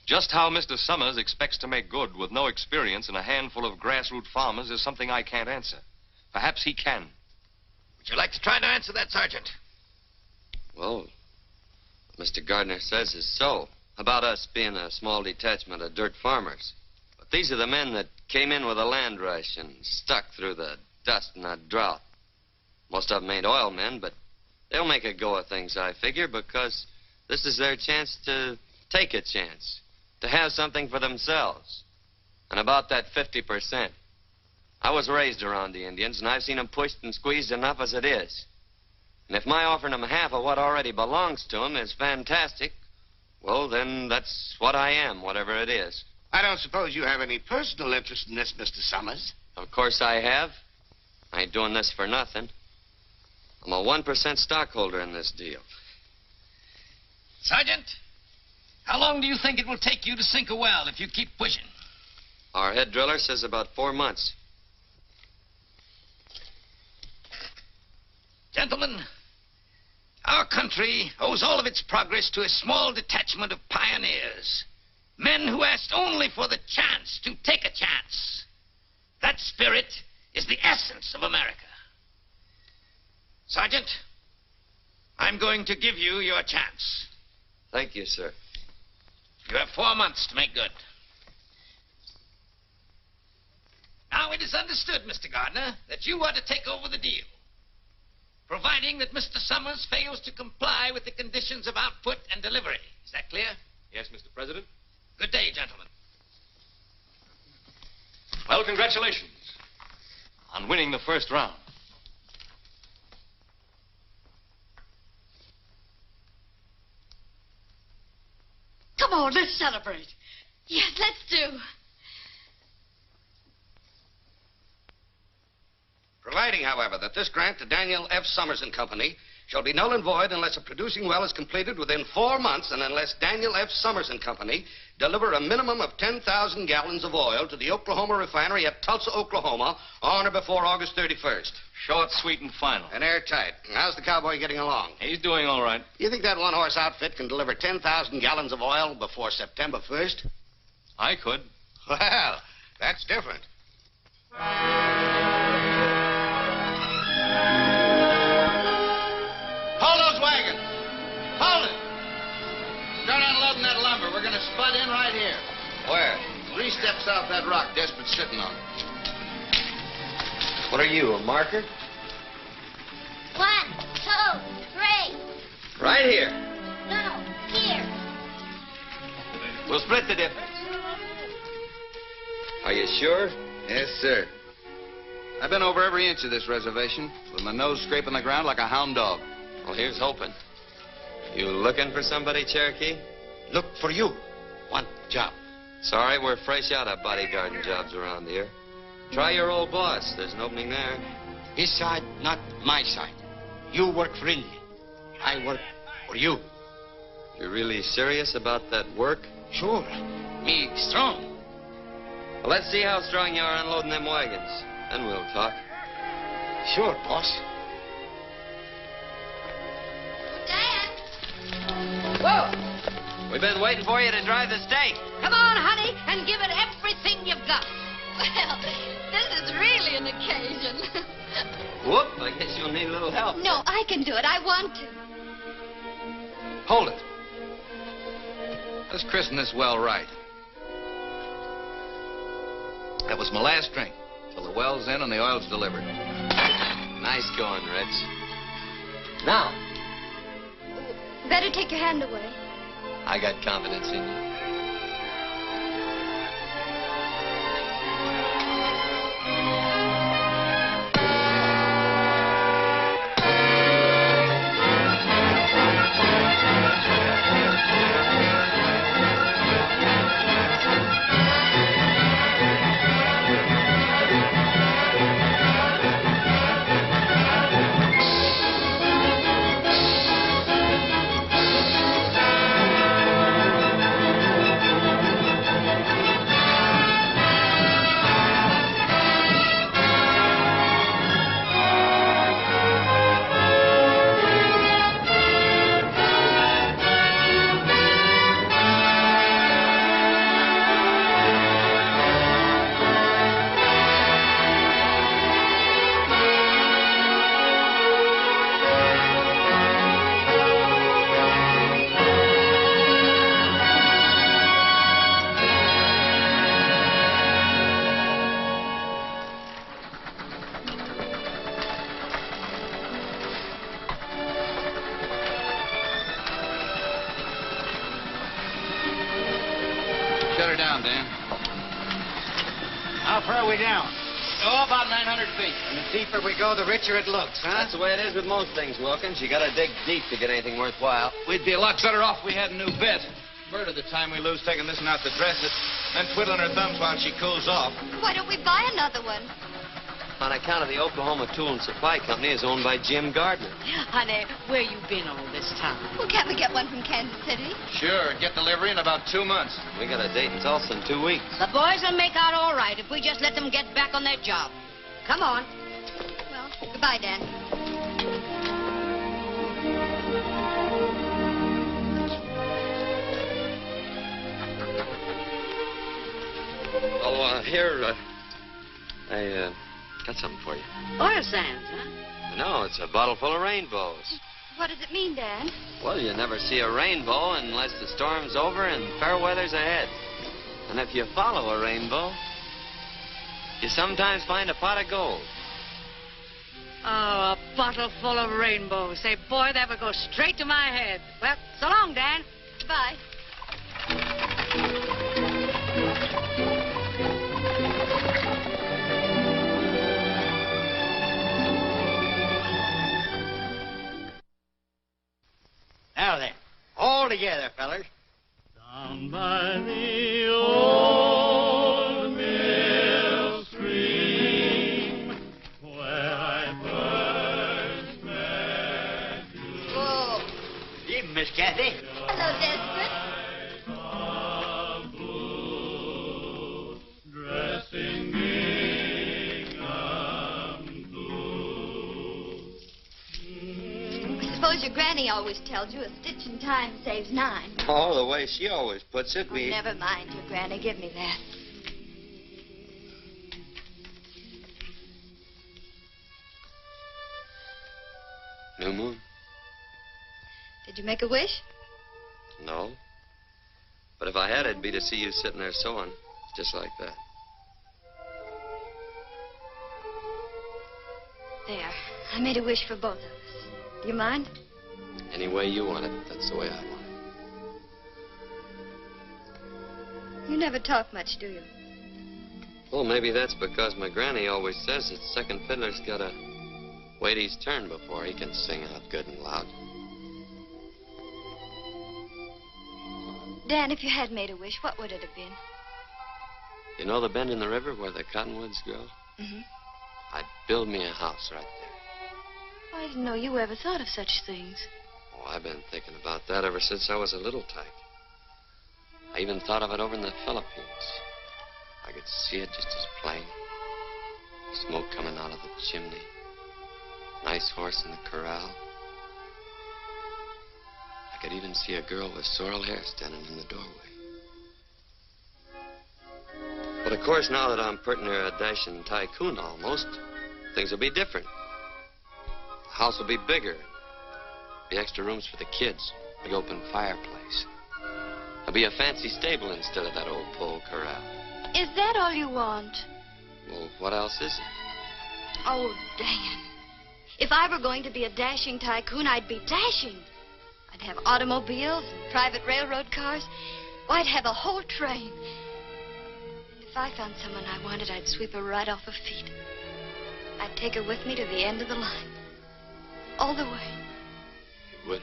Just how Mr. Summers expects to make good with no experience and a handful of grassroots farmers is something I can't answer. Perhaps he can. Would you like to try to answer that, Sergeant? Well, what Mr. Gardner says is so. About us being a small detachment of dirt farmers. But these are the men that came in with a land rush and stuck through the dust and that drought. Most of them ain't oil men, but they'll make a go of things, I figure, because this is their chance to take a chance, to have something for themselves. And about that 50%. I was raised around the Indians, and I've seen them pushed and squeezed enough as it is. And if my offering them half of what already belongs to them is fantastic, well, then that's what I am, whatever it is. I don't suppose you have any personal interest in this, Mr. Summers. Of course I have. I ain't doing this for nothing. I'm a 1% stockholder in this deal. Sergeant, how long do you think it will take you to sink a well if you keep pushing? Our head driller says about 4 months. Gentlemen, our country owes all of its progress to a small detachment of pioneers. Men who asked only for the chance to take a chance. That spirit is the essence of America. Sergeant, I'm going to give you your chance. Thank you, sir. You have 4 months to make good. Now, it is understood, Mr. Gardner, that you are to take over the deal, providing that Mr. Summers fails to comply with the conditions of output and delivery. Is that clear? Yes, Mr. President. Good day, gentlemen. Well, congratulations on winning the first round. Come on, let's celebrate. Yes, let's do. Providing, however, that this grant to Daniel F. Summers and Company shall be null and void unless a producing well is completed within 4 months and unless Daniel F. Summers and Company deliver a minimum of 10,000 gallons of oil to the Oklahoma refinery at Tulsa, Oklahoma on or before August 31st. Short, sweet, and final. And airtight. How's the cowboy getting along? He's doing all right. You think that one-horse outfit can deliver 10,000 gallons of oil before September 1st? I could. Well, that's different. Hold those wagons. Hold it. Start unloading that lumber. We're going to spud in right here. Where? 3 steps off that rock Desperat's sitting on. What are you, a marker? 1, 2, 3. Right here. No, here. We'll split the difference. Are you sure? Yes, sir. I've been over every inch of this reservation with my nose scraping the ground like a hound dog. Well, here's hoping. You looking for somebody, Cherokee? Look for you. One job. Sorry, we're fresh out of bodyguarding jobs around here. Try your old boss. There's an opening there. His side, not my side. You work for Indy. I work for you. You're really serious about that work? Sure. Me strong. Well, let's see how strong you are unloading them wagons. Then we'll talk. Sure, boss. Dad. Whoa! We've been waiting for you to drive the stake. Come on, honey, and give it everything you've got. Well, this is really an occasion. Whoop, I guess you'll need a little help. No, I can do it. I want to. Hold it. Let's christen this well right. That was my last drink, till the well's in and the oil's delivered. Nice going, Reds. Now, Better take your hand away. I got confidence in you. Shut her down, Dan. How far are we down? Oh, about 900 feet. And the deeper we go, the richer it looks, huh? That's the way it is with most things, Wilkins. You gotta dig deep to get anything worthwhile. We'd be a lot better off if we had a new bit. Bird of the time we lose taking this one out to dress it, then twiddling her thumbs while she cools off. Why don't we buy another one? On account of the Oklahoma Tool and Supply Company is owned by Jim Gardner. Honey, where you been all this time? Well, can't we get one from Kansas City? Sure, get delivery in about 2 months. We got a date in Tulsa in 2 weeks. The boys will make out all right if we just let them get back on their job. Come on. Well, goodbye, Dan. Oh, here, I got something for you. Oil sands, huh? No, it's a bottle full of rainbows. What does it mean, Dan? Well, you never see a rainbow unless the storm's over and fair weather's ahead. And if you follow a rainbow, You sometimes find a pot of gold. Oh, a bottle full of rainbows. Say, boy, that would go straight to my head. Well, so long, Dan. Bye. Now then, all together, fellas. Down by the old mill stream, where I first met you. Whoa. Evening, Miss Kathy. Hello, Desperate. Dressed in gingham blue. I suppose your granny always tells you a stitch in time saves 9. Oh, the way she always puts it, Oh, never mind your granny. Give me that. New moon? Did you make a wish? No. But if I had, it'd be to see you sitting there sewing, just like that. There. I made a wish for both of us. Do you mind? Any way you want it, that's the way I want it. You never talk much, do you? Well, maybe that's because my granny always says that second fiddler's got to wait his turn before he can sing out good and loud. Dan, if you had made a wish, what would it have been? You know the bend in the river where the cottonwoods grow? Mm-hmm. I'd build me a house right there. I didn't know you ever thought of such things. Oh, I've been thinking about that ever since I was a little tyke. I even thought of it over in the Philippines. I could see it just as plain. Smoke coming out of the chimney. Nice horse in the corral. I could even see a girl with sorrel hair standing in the doorway. But of course, now that I'm pretty near a dashing tycoon almost, things will be different. The house will be bigger. Be extra rooms for the kids. Big open fireplace. There'll be a fancy stable instead of that old pole corral. Is that all you want? Well, what else is it? Oh, Dan. If I were going to be a dashing tycoon, I'd be dashing. I'd have automobiles and private railroad cars. Well, I'd have a whole train. If I found someone I wanted, I'd sweep her right off her feet. I'd take her with me to the end of the line. All the way. You would?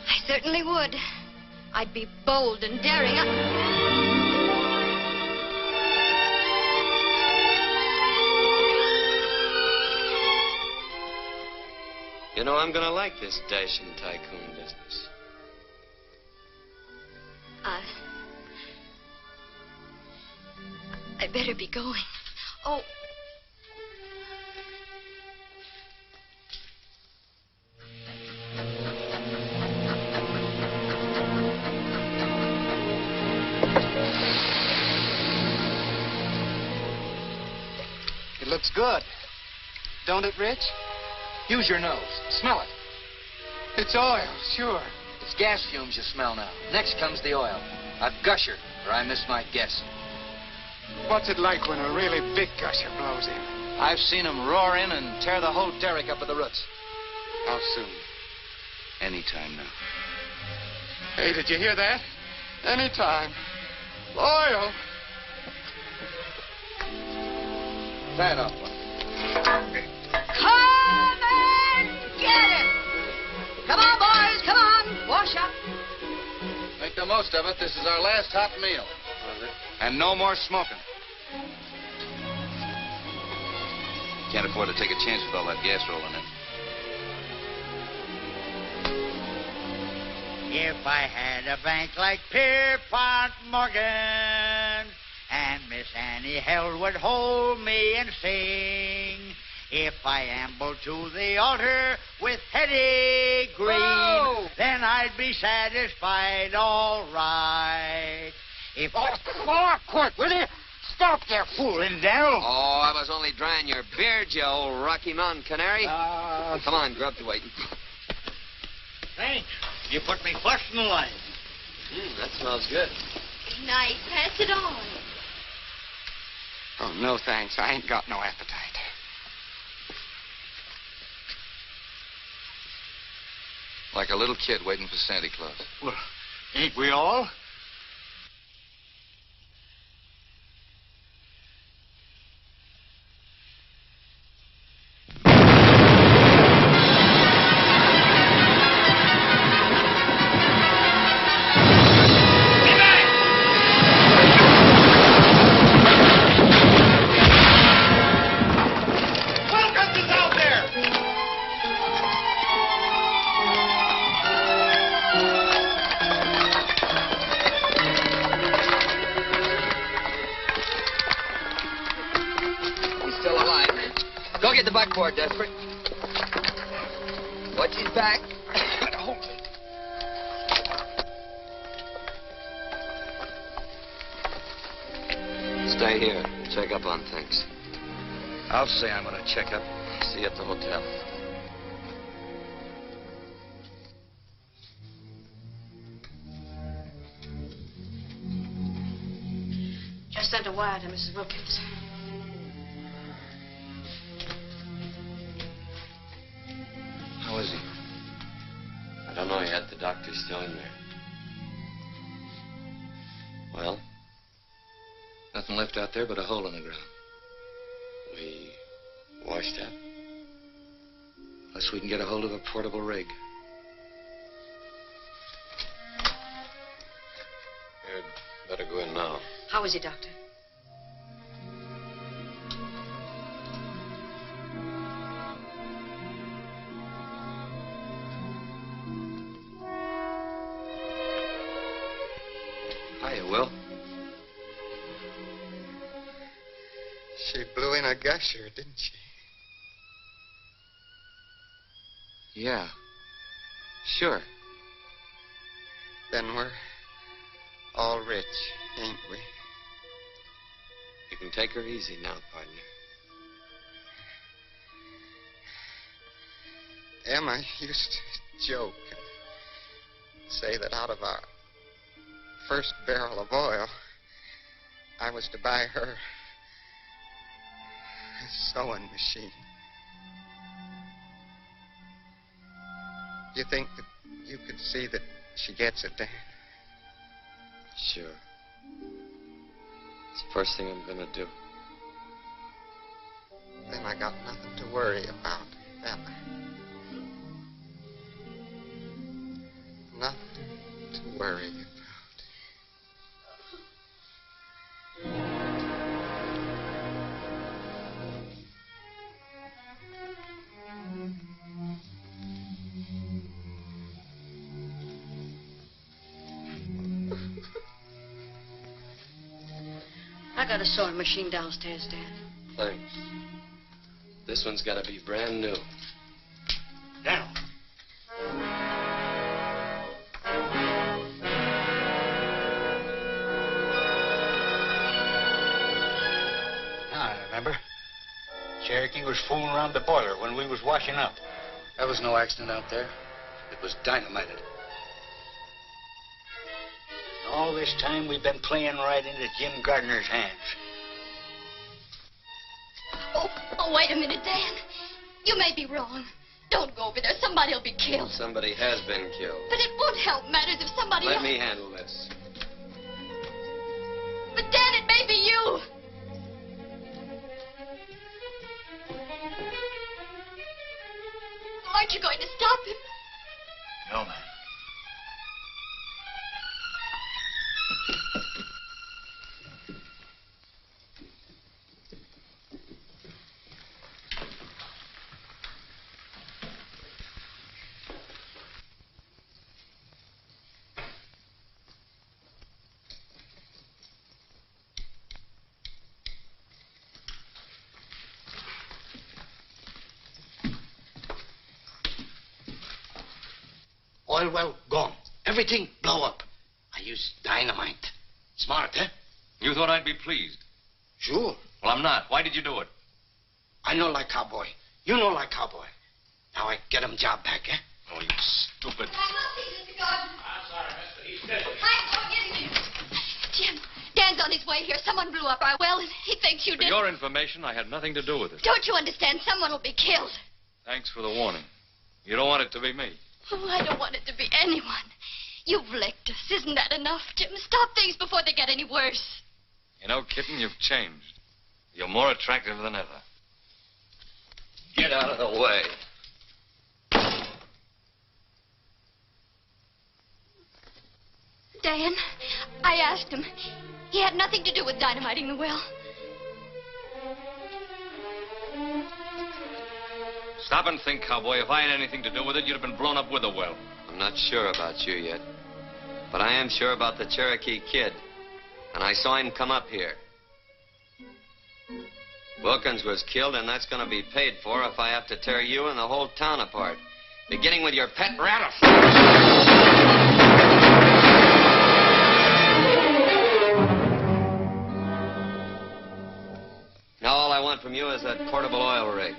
I certainly would. I'd be bold and daring. You know, I'm gonna like this dashing tycoon business. I'd better be going. Oh. It looks good. Don't it, Rich? Use your nose. Smell it. It's oil, sure. It's gas fumes you smell now. Next comes the oil. A gusher, or I miss my guess. What's it like when a really big gusher blows in? I've seen 'em roar in and tear the whole derrick up at the roots. How soon? Anytime now. Hey, did you hear that? Anytime. Oil. Tie it off, one. Come and get it! Come on, boys, come on. Wash up. Make the most of it. This is our last hot meal. And no more smoking. Can't afford to take a chance with all that gas rolling in. If I had a bank like Pierpont Morgan, and Miss Annie Held would hold me and sing, if I ambled to the altar with Hetty Green, Whoa! then I'd be satisfied all right. If quick, will you? Stop there fooling, Daniel. Oh, I was only drying your beard, you old Rocky Mountain canary. Come on, Grub's waiting. Thanks. You put me first in line. That smells good. Nice. Pass it on. Oh, no thanks. I ain't got no appetite. Like a little kid waiting for Santa Claus. Well, ain't we all? Go get the buckboard, Desperate. Watch his back. Stay here. Check up on things. I'll say I'm going to check up. See you at the hotel. Just sent a wire to Mrs. Wilkins. How is he? I don't know yet. The doctor's still in there. Well? Nothing left out there but a hole in the ground. We washed up. Unless we can get a hold of a portable rig. You'd better go in now. How is he, Doctor? Hiya, Will. She blew in a gusher, didn't she? Yeah. Sure. Then we're all rich, ain't we? You can take her easy now, partner. Emma used to joke and say that out of our first barrel of oil, I was to buy her a sewing machine. Do you think that you could see that she gets it, Dan? Sure. It's the first thing I'm gonna do. Then I got nothing to worry about, Emma. Nothing to worry about. I got a sewing machine downstairs, Dad. Thanks. This one's gotta be brand new. Down. I remember. Cherokee was fooling around the boiler when we was washing up. There was no accident out there. It was dynamited. All this time we've been playing right into Jim Gardner's hands. Oh, wait a minute, Dan. You may be wrong. Don't go over there. Somebody will be killed. Somebody has been killed. But it won't help matters if somebody Let else... me handle this. But, Dan, it may be you. Aren't you going to stop him? No, ma'am. Oil well gone. Everything blow up. I used dynamite. Smart, eh? You thought I'd be pleased? Sure. Well, I'm not. Why did you do it? I know like cowboy. You know like cowboy. Now I get him job back, eh? Oh, you stupid. I'm sorry, mister. He's dead. I'm going getting him. Jim, Dan's on his way. way here. Someone blew up our well, and he thinks you For did. your information, I had nothing to do with it. Don't you understand? Someone will be killed. Thanks for the warning. You don't want it to be me. Oh, I don't want it to be anyone. You've licked us. Isn't that enough, Jim? Stop things before they get any worse. You know, kitten, you've changed. You're more attractive than ever. Get out of the way. Dan, I asked him. He had nothing to do with dynamiting the well. Stop and think, cowboy. If I had anything to do with it, you'd have been blown up with the well. I'm not sure about you yet. But I am sure about the Cherokee Kid. And I saw him come up here. Wilkins was killed, and that's going to be paid for if I have to tear you and the whole town apart. Beginning with your pet rat. Now all I want from you is that portable oil rig.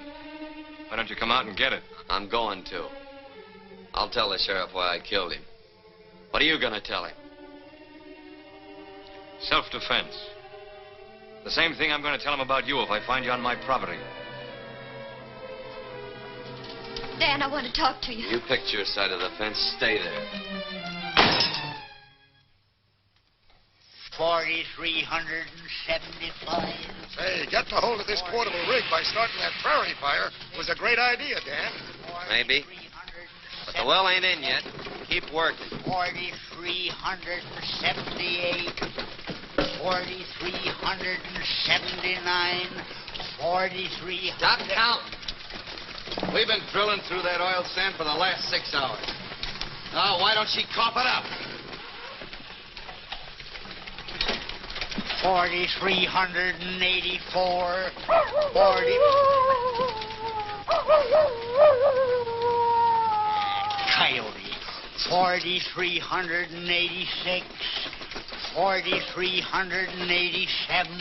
Why don't you come out and get it? I'm going to. I'll tell the sheriff why I killed him. What are you going to tell him? Self-defense. The same thing I'm going to tell him about you if I find you on my property. Dan, I want to talk to you. You picked your side of the fence. Stay there. 4,375. Say, getting a hold of this portable rig by starting that prairie fire was a great idea, Dan. Maybe. But the well ain't in yet. Keep working. 4,378. 4,379. 4,300. Stop counting. We've been drilling through that oil sand for the last 6 hours. Now, why don't she cough it up? 4,384. 40. Coyote. 4,386. 4,387.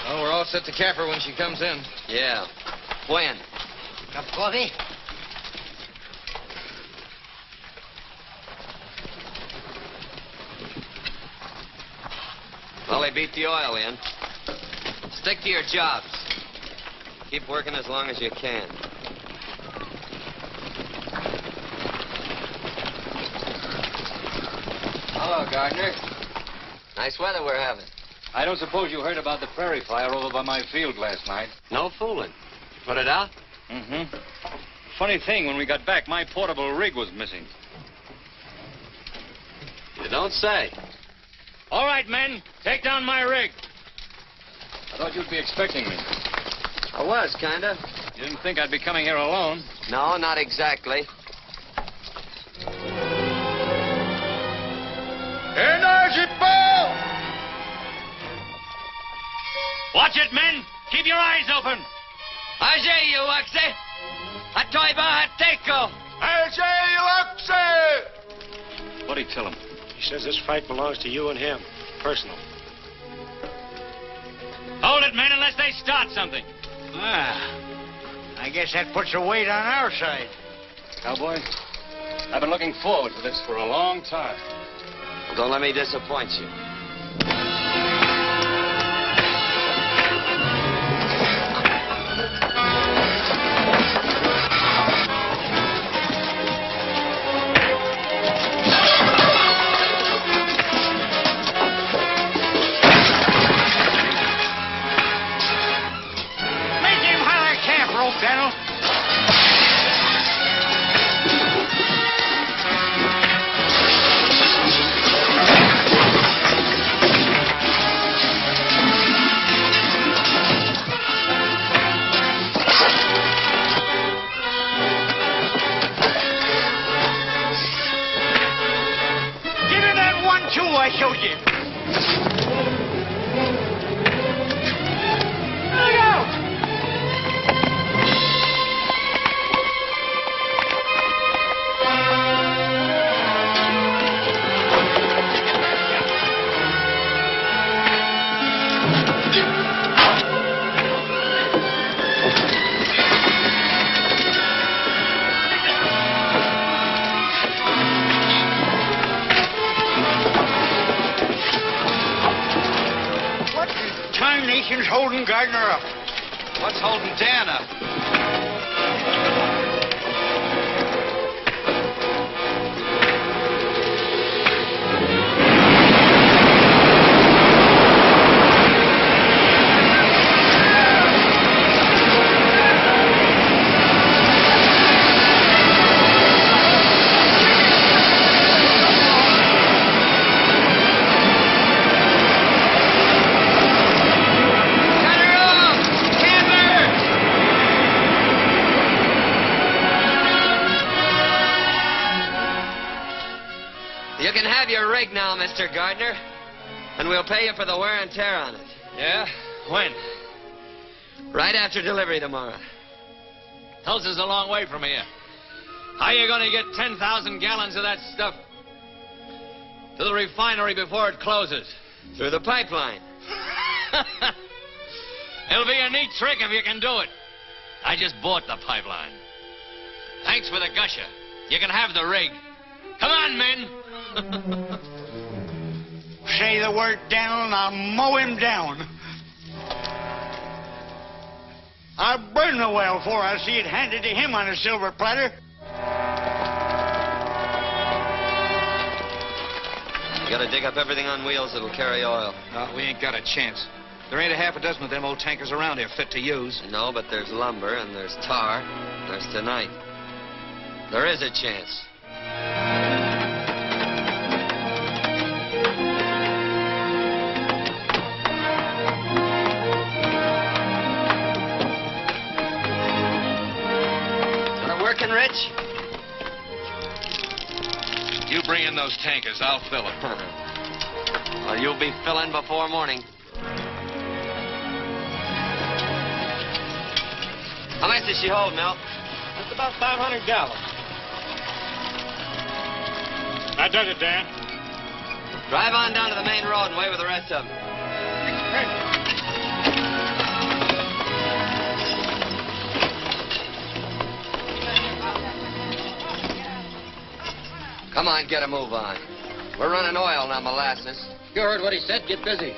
Well, we're all set to cap her when she comes in. Yeah. When? Cup of coffee? Well, they beat the oil in. Stick to your jobs. Keep working as long as you can. Hello, Gardner. Nice weather we're having. I don't suppose you heard about the prairie fire over by my field last night. No fooling. Put it out? Mm-hmm. Funny thing, when we got back, my portable rig was missing. You don't say. All right, men, take down my rig. I thought you'd be expecting me. I was, kinda. You didn't think I'd be coming here alone? No, not exactly. Energy ball! Watch it, men. Keep your eyes open. Ajay, you Oxy. Atoiba Hateko. Ajay, Oxy! What'd he tell him? He says this fight belongs to you and him. Personal. Hold it, men, unless they start something. I guess that puts a weight on our side. Cowboy, I've been looking forward to this for a long time. Well, don't let me disappoint you. I showed you. Look out! question's holding Gardner up. What's holding Dan up? You can have your rig now, Mr. Gardner. And we'll pay you for the wear and tear on it. Yeah? When? Right after delivery tomorrow. Tulsa's a long way from here. How are you going to get 10,000 gallons of that stuff to the refinery before it closes? Through the pipeline. It'll be a neat trick if you can do it. I just bought the pipeline. Thanks for the gusher. You can have the rig. Come on, men. Say the word down and I'll mow him down. I'll burn the well before I see it handed to him on a silver platter. You gotta dig up everything on wheels that'll carry oil. No, we ain't got a chance. There ain't a half a dozen of them old tankers around here fit to use. No, but there's lumber, and there's tar, and there's tonight. There is a chance. Working, Rich? You bring in those tankers. I'll fill them. Well, you'll be filling before morning. How much does she hold, Mel? That's about 500 gallons. That does it, Dan. Drive on down to the main road and wait with the rest of them. Come on, get a move on. We're running oil, not molasses. You heard what he said. Get busy.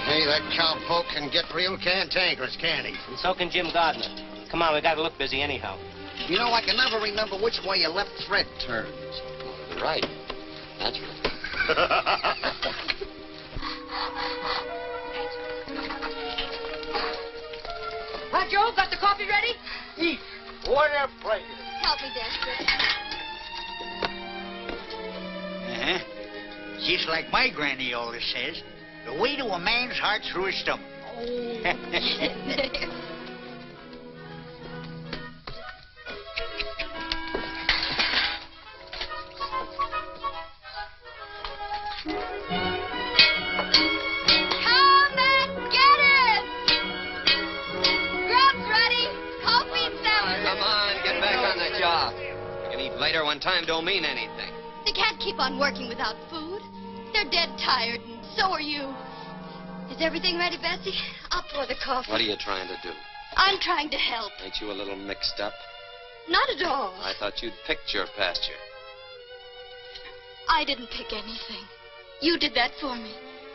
Hey, that cowpoke can get real cantankerous, can't he? And so can Jim Gardner. Come on, we gotta look busy anyhow. You know, I can never remember which way your left thread turns. Right. That's right. Hi, Joe. Got the coffee ready? Eat. What a pleasure. Help me, Desperate. Uh-huh. Just like my granny always says, the way to a man's heart through his stomach. Come and get it! Grub's ready. Coffee and sandwiches. Come on, get back on the job. You can eat later when time don't mean anything. They can't keep on working without food. They're dead tired, and so are you. Is everything ready, Bessie? I'll pour the coffee. What are you trying to do? I'm trying to help. Ain't you a little mixed up? Not at all. I thought you'd picked your pasture. I didn't pick anything. You did that for me.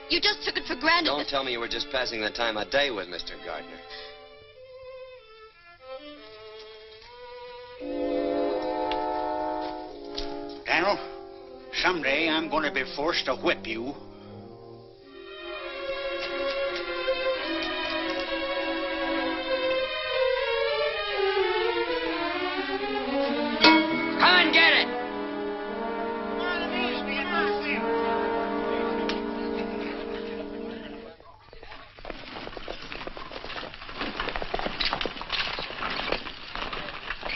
You just took it for granted. Don't tell me you were just passing the time of day with Mr. Gardner. Daniel, someday I'm going to be forced to whip you. Come and get it!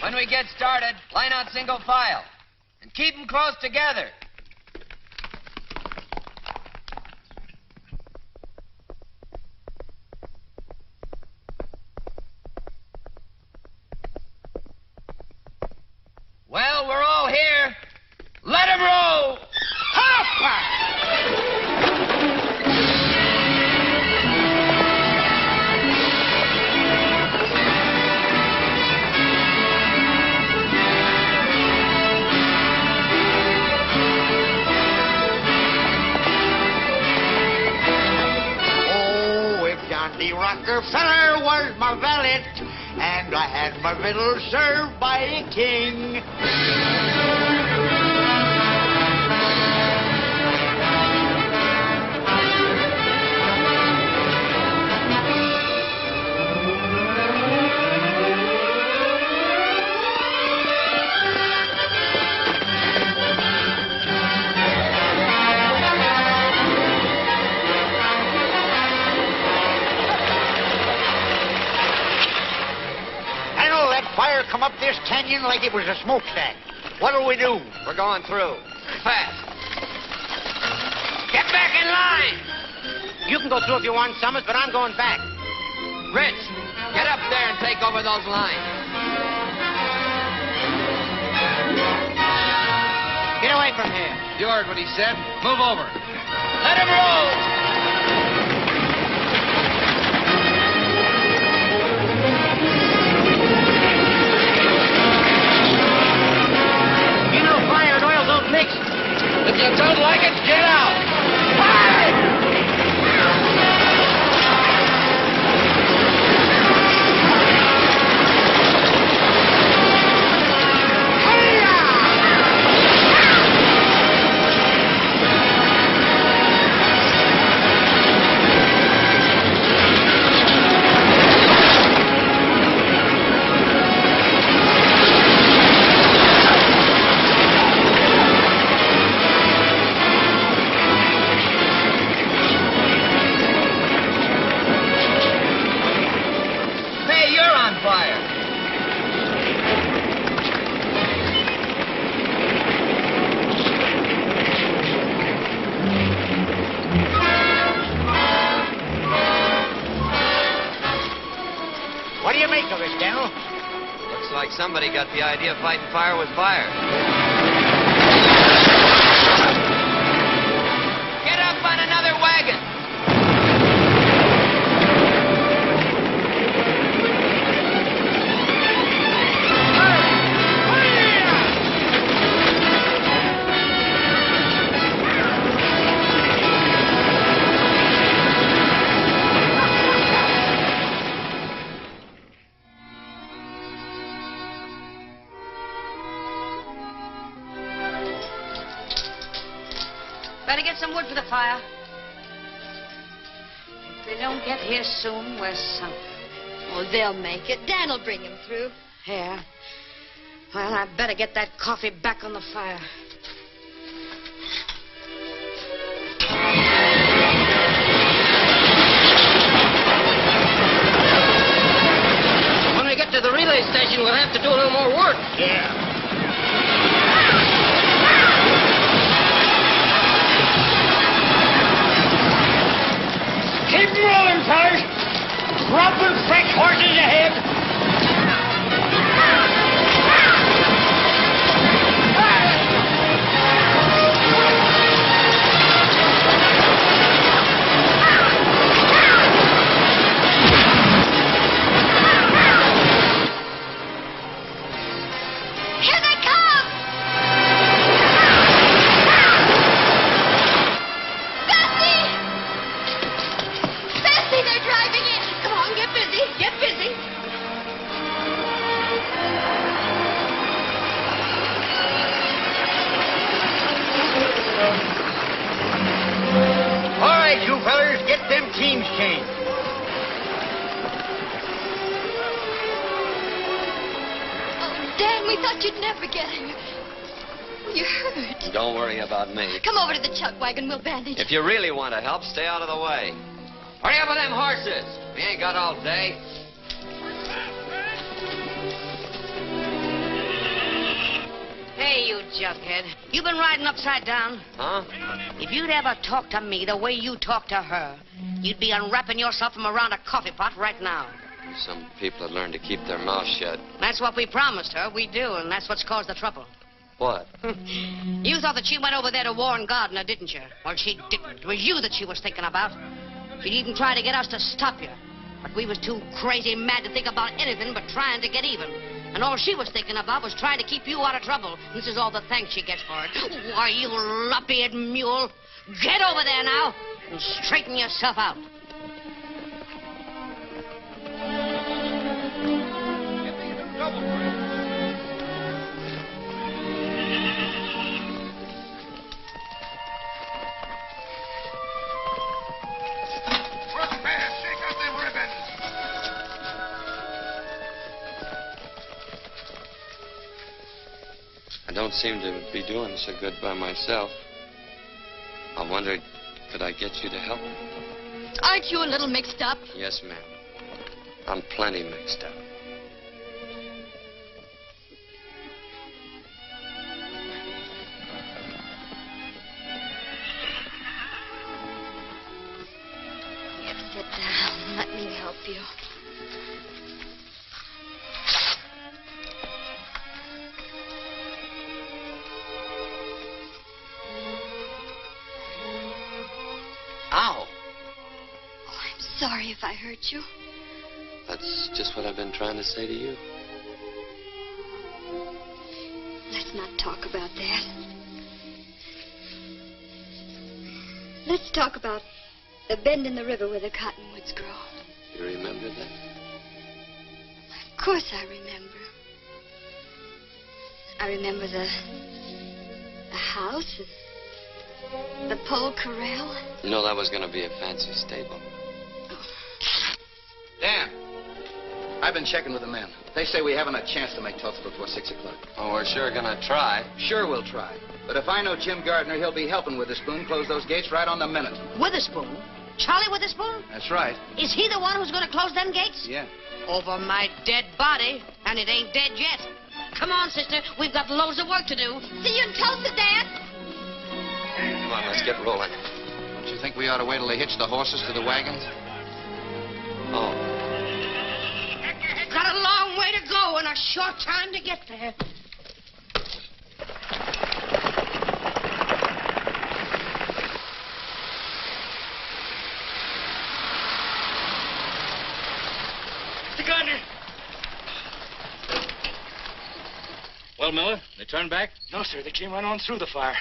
When we get started, line out single file. And keep them close together. Well, we're all here. Let 'em roll! Rockefeller was my valet, and I had my fiddle served by a king. Fire come up this canyon like it was a smokestack. What'll we do? We're going through. Fast. Get back in line! You can go through if you want, Summers, but I'm going back. Rich, get up there and take over those lines. Get away from here. You heard what he said. Move over. Let him roll! If you don't like it, get out! What do you make of it, Daniel? Looks like somebody got the idea of fighting fire with fire. Get up on another wagon! Better get some wood for the fire. If they don't get here soon, we're sunk. Oh, they'll make it. Dan'll bring him through. Yeah. Well, I better get that coffee back on the fire. When we get to the relay station, we'll have to do a little more work. Yeah. Keep rolling, fellas. Dropping fresh horses ahead. Here they come! Bessie! Bessie, they're driving in. Come on, get busy. Get busy. All right, you fellers, get them teams changed. Oh, Dan, we thought you'd never get him. You're hurt. Don't worry about me. Come over to the chuck wagon. We'll bandage. If you really want to help, stay out of the way. Hurry up with them horses. We ain't got all day. Hey, you jughead. You been riding upside down? Huh? If you'd ever talked to me the way you talk to her, you'd be unwrapping yourself from around a coffee pot right now. Some people have learned to keep their mouths shut. That's what we promised her. We do, and that's what's caused the trouble. What? You thought that she went over there to warn Gardner, didn't you? Well, she didn't. It was you that she was thinking about. She'd even try to get us to stop you. But we was too crazy mad to think about anything but trying to get even. And all she was thinking about was trying to keep you out of trouble. This is all the thanks she gets for it. Why, you lop-eared mule. Get over there now and straighten yourself out. I don't seem to be doing so good by myself. I wondered, could I get you to help me? Aren't you a little mixed up? Yes, ma'am. I'm plenty mixed up. Sit down. Let me help you. Ow! Oh, I'm sorry if I hurt you. That's just what I've been trying to say to you. Let's not talk about that. Let's talk about the bend in the river where the cottonwoods grow. You remember that? Of course I remember. I remember the house and the pole corral. You know that was going to be a fancy stable. Dan, I've been checking with the men. They say we haven't a chance to make Tulsa before 6 o'clock. Oh, we're sure going to try. Sure we'll try. But if I know Jim Gardner, he'll be helping Witherspoon close those gates right on the minute. Witherspoon? Charlie Witherspoon? That's right. Is he the one who's going to close them gates? Yeah. Over my dead body, and it ain't dead yet. Come on, sister. We've got loads of work to do. See you in Tulsa, Dad. Come on, let's get rolling. Don't you think we ought to wait till they hitch the horses to the wagons? Oh. Got a long way to go and a short time to get there. Mr. Gardner. Well, Miller, they turned back? No, sir. They came right on through the fire.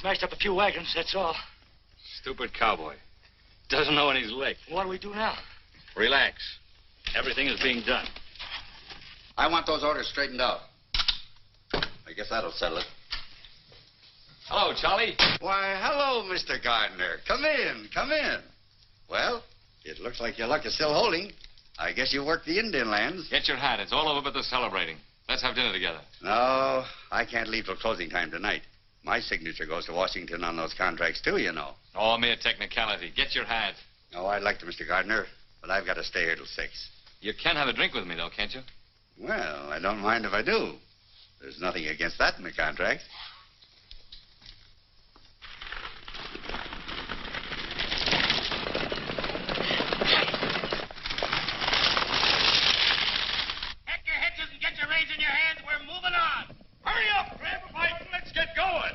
Smashed up a few wagons, that's all. Stupid cowboy. Doesn't know when he's licked. What do we do now? Relax. Everything is being done. I want those orders straightened out. I guess that'll settle it. Hello, Charlie. Why, hello, Mr. Gardner. Come in, come in. Well, it looks like your luck is still holding. I guess you worked the Indian lands. Get your hat. It's all over but the celebrating. Let's have dinner together. No, I can't leave till closing time tonight. My signature goes to Washington on those contracts, too, you know. Oh, mere technicality. Get your hat. Oh, I'd like to, Mr. Gardner, but I've got to stay here till 6. You can have a drink with me, though, can't you? Well, I don't mind if I do. There's nothing against that in the contract. Pack your hitches and get your reins in your hands. We're moving on. Hurry up, grab a bite and let's get going.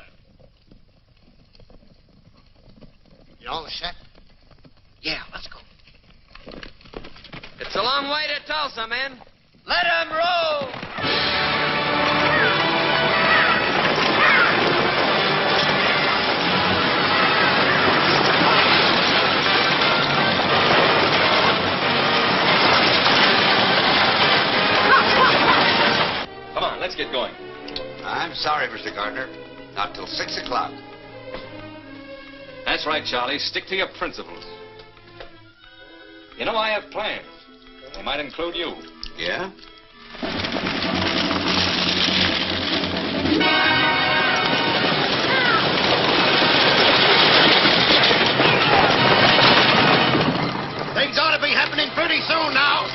You all set? Yeah, let's go. It's a long way to Tulsa, men. Let 'em roll! Come on, let's get going. I'm sorry, Mr. Gardner. Not till 6 o'clock. That's right, Charlie. Stick to your principles. You know, I have plans. They might include you. Yeah? Things ought to be happening pretty soon now.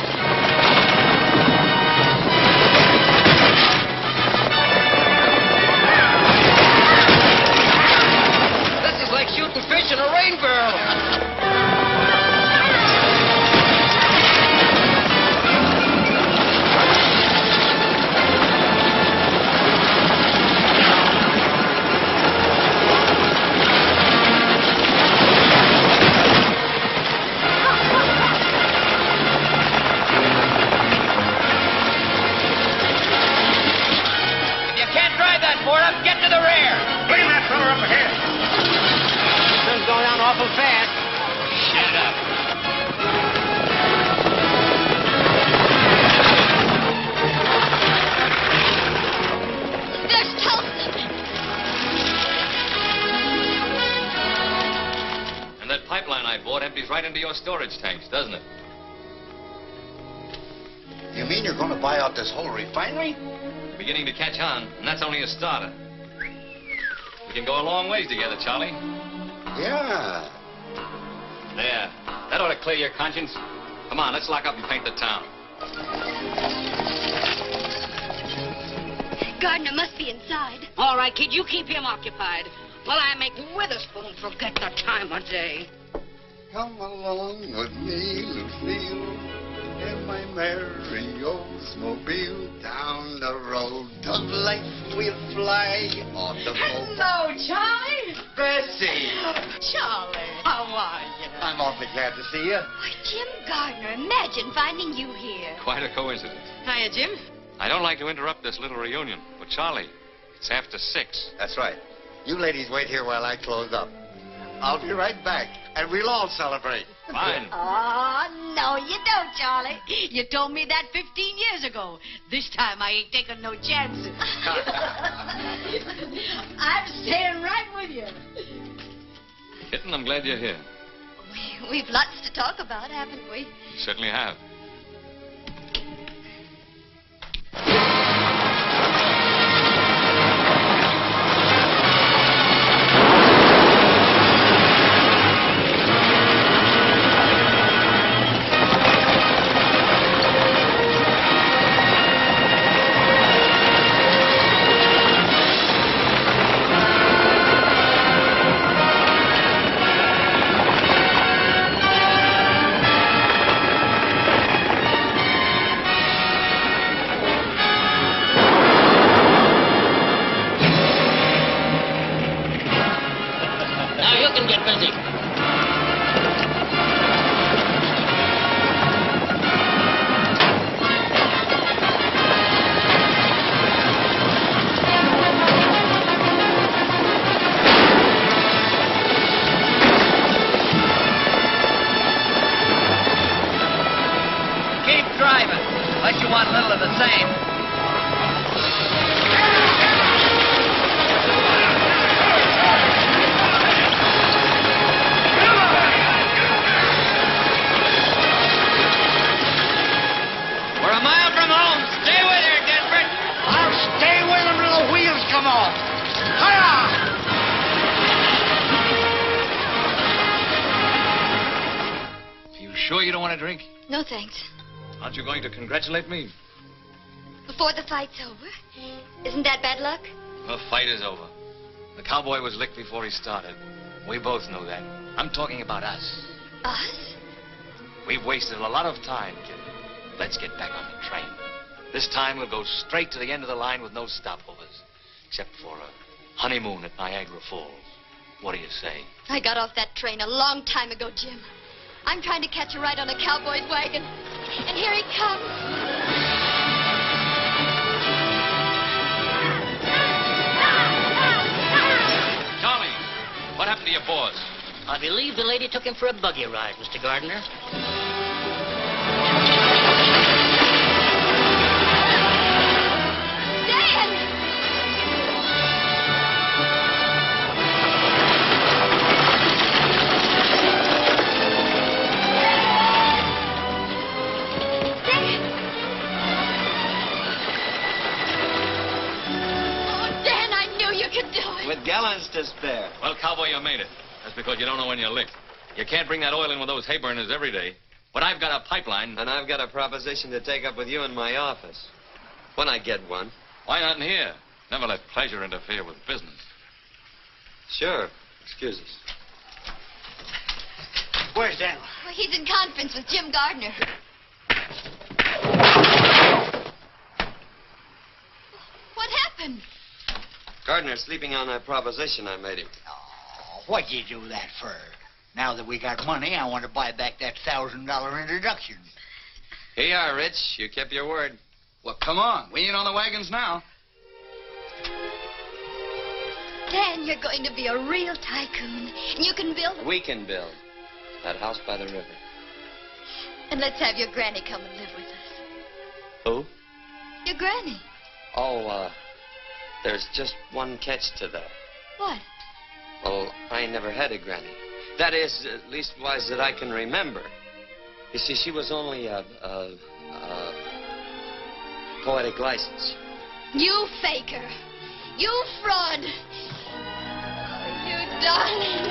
This is like shooting fish in a rain barrel. If you can't drive that for us, get to the rear. Bring that fella up ahead. Sun's going down awful fast. Shut up. There's Tulsa. And that pipeline I bought empties right into your storage tanks, doesn't it? You mean you're going to buy out this whole refinery? You're beginning to catch on, and that's only a starter. We can go a long ways together, Charlie. Yeah. There. That ought to clear your conscience. Come on, let's lock up and paint the town. Gardner must be inside. All right, kid, you keep him occupied while I make Witherspoon forget the time of day. Come along with me, Lucille, in my merry Oldsmobile. Down the road of life we'll fly on the boat. Hello, Charlie. Bessie! Charlie, how are you? I'm awfully glad to see you. Why, Jim Gardner, imagine finding you here. Quite a coincidence. Hiya, Jim. I don't like to interrupt this little reunion, but Charlie, it's after 6. That's right. You ladies wait here while I close up. I'll be right back, and we'll all celebrate. Fine. Oh, no, you don't, Charlie. You told me that 15 years ago. This time I ain't taking no chances. I'm staying right with you. Kitten, I'm glad you're here. We've lots to talk about, haven't we? You certainly have. Sure you don't want a drink? No, thanks. Aren't you going to congratulate me? Before the fight's over? Isn't that bad luck? The fight is over. The cowboy was licked before he started. We both know that. I'm talking about us. Us? We've wasted a lot of time, kid. Let's get back on the train. This time we'll go straight to the end of the line with no stopovers. Except for a honeymoon at Niagara Falls. What do you say? I got off that train a long time ago, Jim. I'm trying to catch a ride on a cowboy's wagon. And here he comes. Charlie, what happened to your boss? I believe the lady took him for a buggy ride, Mr. Gardner. With gallons to spare. Well, cowboy, you made it. That's because you don't know when you're licked. You can't bring that oil in with those hay burners every day. But I've got a pipeline. And I've got a proposition to take up with you in my office. When I get one. Why not in here? Never let pleasure interfere with business. Sure. Excuse us. Where's Daniel? Well, he's in conference with Jim Gardner. What happened? Gardner's sleeping on that proposition I made him. Oh, what'd you do that for? Now that we got money, I want to buy back that $1,000 introduction. Here you are, Rich. You kept your word. Well, come on. We ain't on the wagons now. Dan, you're going to be a real tycoon. And you can build... We can build. That house by the river. And let's have your granny come and live with us. Who? Your granny. Oh, there's just one catch to that. What? Well, I never had a granny. That is, at least wise that I can remember. You see, she was only a poetic license. You faker. You fraud. Oh, you darling.